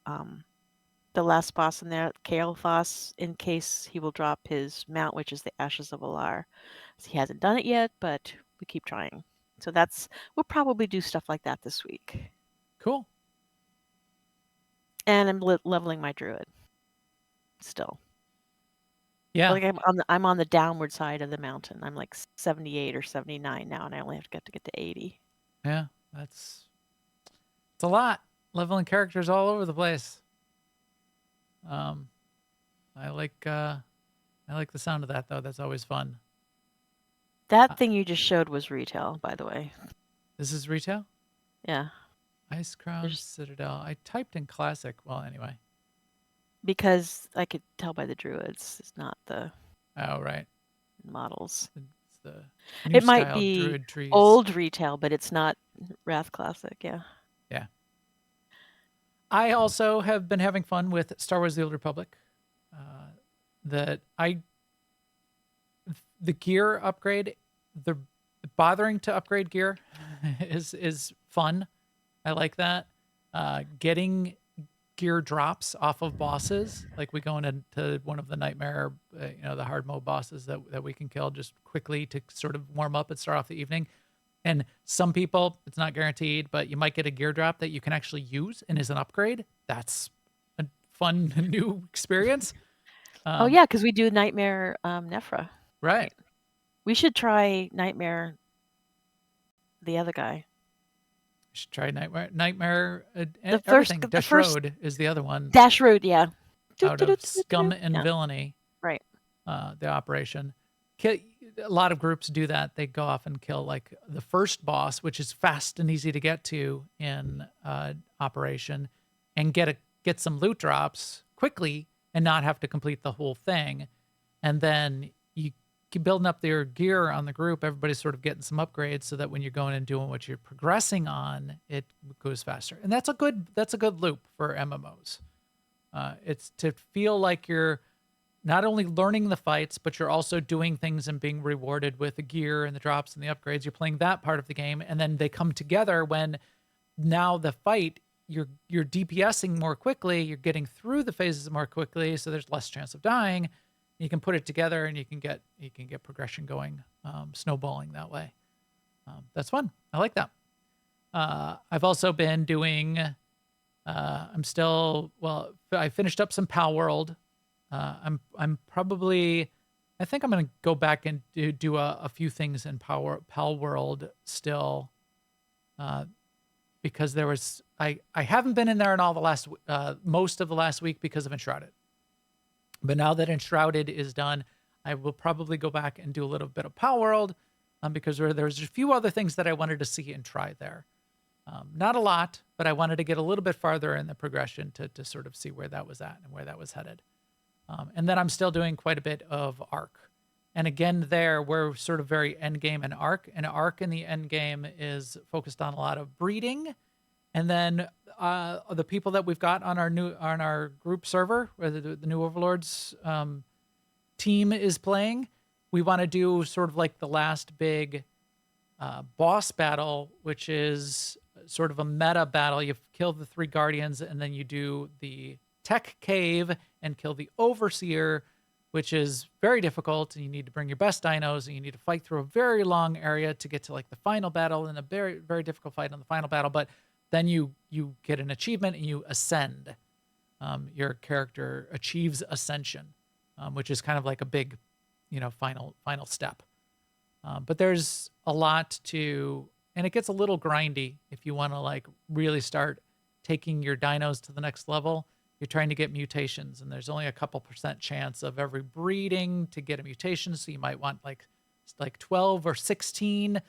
the last boss in there, Kael'thas, in case he will drop his mount, which is the Ashes of Alar. So he hasn't done it yet, but we keep trying. So we'll probably do stuff like that this week. Cool. And I'm leveling my druid still. Yeah. Like I'm on the downward side of the mountain. I'm like 78 or 79 now, and I only have to get to 80. Yeah, it's a lot. Leveling characters all over the place. I like the sound of that though. That's always fun. That thing you just showed was retail, by the way. This is retail? Yeah. Ice Crown There's- Citadel. I typed in classic. Well, anyway. Because I could tell by the druids, it's not the Oh, right. models. It's the new It might style be druid trees. old retail, but it's not Wrath Classic. Yeah. Yeah. I also have been having fun with Star Wars: The Old Republic. The gear upgrade, the bothering to upgrade gear is fun. I like that. Getting gear drops off of bosses, like we go into one of the nightmare, the hard mode bosses that we can kill just quickly to sort of warm up and start off the evening. And some people, it's not guaranteed, but you might get a gear drop that you can actually use and is an upgrade. That's a fun new experience. Oh yeah, because we do Nightmare Nephra. Right. We should try Nightmare. The other guy. You should try Nightmare. The first- Everything. the Dash first- Road is the other one. Dash Road, yeah. Out of Scum and Yeah. Villainy. Right. The operation. A lot of groups do that. They go off and kill like the first boss, which is fast and easy to get to in Operation, and get some loot drops quickly and not have to complete the whole thing. And then you keep building up their gear on the group. Everybody's sort of getting some upgrades so that when you're going and doing what you're progressing on, it goes faster. And that's a good loop for MMOs. It's to feel like you're not only learning the fights, but you're also doing things and being rewarded with the gear and the drops and the upgrades. You're playing that part of the game, and then they come together when now the fight, you're DPSing more quickly, you're getting through the phases more quickly, so there's less chance of dying. You can put it together, and you can get progression going, snowballing that way. That's fun. I like that. I've also been doing. I finished up some Pal World. I'm probably. I think I'm gonna go back and do a few things in Pal World still, because there was I haven't been in there in all the last most of the last week because of Enshrouded. But now that Enshrouded is done, I will probably go back and do a little bit of Pal World, because there's a few other things that I wanted to see and try there. Not a lot, but I wanted to get a little bit farther in the progression to sort of see where that was at and where that was headed. And then I'm still doing quite a bit of Arc. And again, there we're sort of very end game and Arc. And Arc in the end game is focused on a lot of breeding. And then the people that we've got on our group server, where the new Overlords team is playing, we want to do sort of like the last big boss battle, which is sort of a meta battle. You kill the 3 guardians, and then you do the tech cave and kill the overseer, which is very difficult. And you need to bring your best dinos, and you need to fight through a very long area to get to like the final battle, and a very, very difficult fight on the final battle. But then you get an achievement and you ascend. Your character achieves ascension, which is kind of like a big, final step. But there's a lot to, and it gets a little grindy if you want to like really start taking your dinos to the next level. You're trying to get mutations, and there's only a couple % chance of every breeding to get a mutation. So you might want like 12 or 16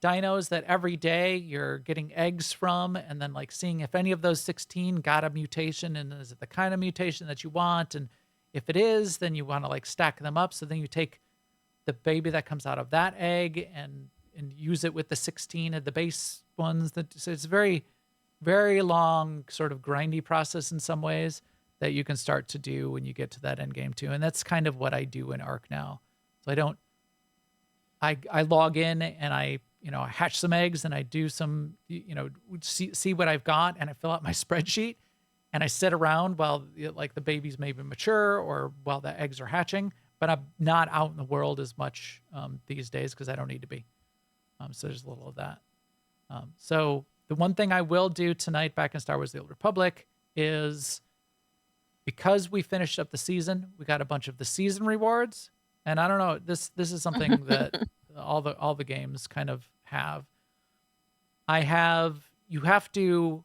dinos that every day you're getting eggs from, and then like seeing if any of those 16 got a mutation, and is it the kind of mutation that you want? And if it is, then you want to like stack them up. So then you take the baby that comes out of that egg and use it with the 16 of the base ones. So it's very, very long sort of grindy process in some ways that you can start to do when you get to that end game too. And that's kind of what I do in Arc now. So I log in and I hatch some eggs, and I do some, see what I've got, and I fill out my spreadsheet, and I sit around while like the babies maybe mature or while the eggs are hatching, but I'm not out in the world as much these days because I don't need to be. So there's a little of that. So the one thing I will do tonight back in Star Wars: The Old Republic is, because we finished up the season, we got a bunch of the season rewards. And I don't know, this is something that all the games kind of have. You have to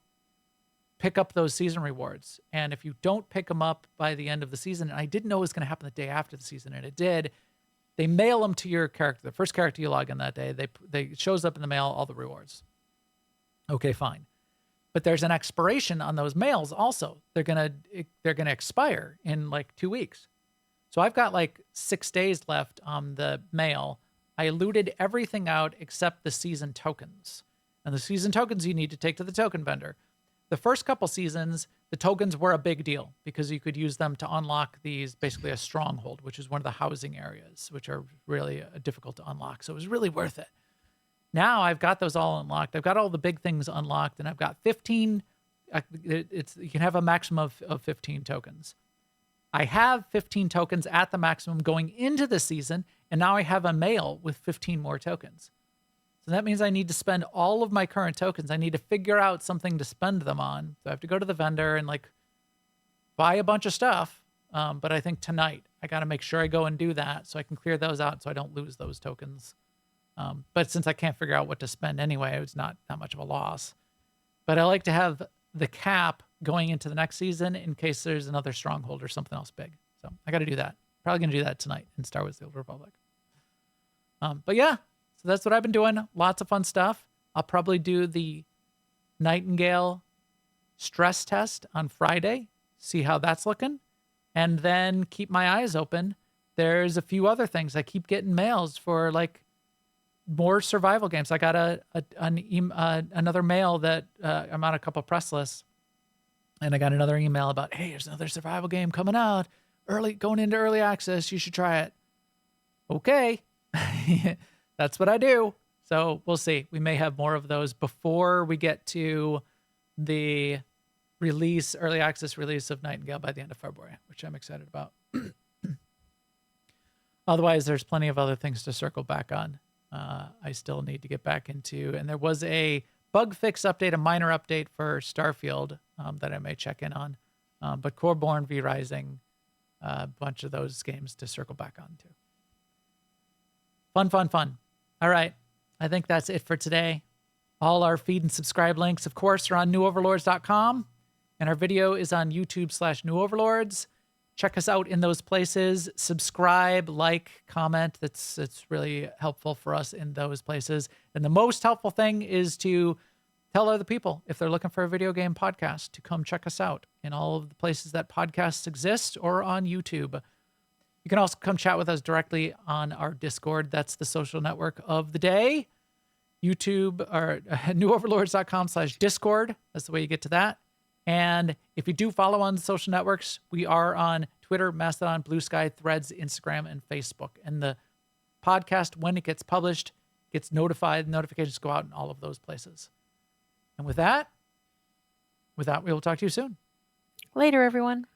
pick up those season rewards. And if you don't pick them up by the end of the season, and I didn't know it was going to happen the day after the season, and it did, they mail them to your character. The first character you log in that day, it shows up in the mail, all the rewards. Okay, fine. but there's an expiration on those mails also. They're gonna expire in like 2 weeks. So I've got like 6 days left on the mail. I looted everything out except the season tokens. And the season tokens you need to take to the token vendor. The first couple seasons, the tokens were a big deal because you could use them to unlock basically a stronghold, which is one of the housing areas, which are really difficult to unlock. So it was really worth it. Now I've got those all unlocked. I've got all the big things unlocked, and I've got 15. You can have a maximum of 15 tokens. I have 15 tokens at the maximum going into the season, and now I have a mail with 15 more tokens. So that means I need to spend all of my current tokens. I need to figure out something to spend them on. So I have to go to the vendor and like buy a bunch of stuff. But I think tonight I got to make sure I go and do that so I can clear those out so I don't lose those tokens. But since I can't figure out what to spend anyway, it's not that much of a loss. But I like to have the cap going into the next season in case there's another stronghold or something else big. So I got to do that. Probably going to do that tonight in Star Wars: The Old Republic. But yeah, so that's what I've been doing. Lots of fun stuff. I'll probably do the Nightingale stress test on Friday, see how that's looking, and then keep my eyes open. There's a few other things. I keep getting mails for like more survival games. I got another mail that I'm on a couple press lists, and I got another email about, hey, there's another survival game coming out, going into early access. You should try it. Okay. That's what I do. So we'll see. We may have more of those before we get to the early access release of Nightingale by the end of February, which I'm excited about. Otherwise, there's plenty of other things to circle back on. I still need to get back into, and there was a bug fix update, a minor update for Starfield that I may check in on. But Coreborn, V-Rising, a bunch of those games to circle back on to. Fun. All right. I think that's it for today. All our feed and subscribe links, of course, are on newoverlords.com. And our video is on YouTube/newoverlords. Check us out in those places. Subscribe, like, comment. It's really helpful for us in those places. And the most helpful thing is to tell other people, if they're looking for a video game podcast, to come check us out in all of the places that podcasts exist or on YouTube. You can also come chat with us directly on our Discord. That's the social network of the day. YouTube or newoverlords.com/Discord. That's the way you get to that. And if you do follow on the social networks, we are on Twitter, Mastodon, Blue Sky, Threads, Instagram, and Facebook. And the podcast, when it gets published, gets notified. Notifications go out in all of those places. And with that, we will talk to you soon. Later, everyone.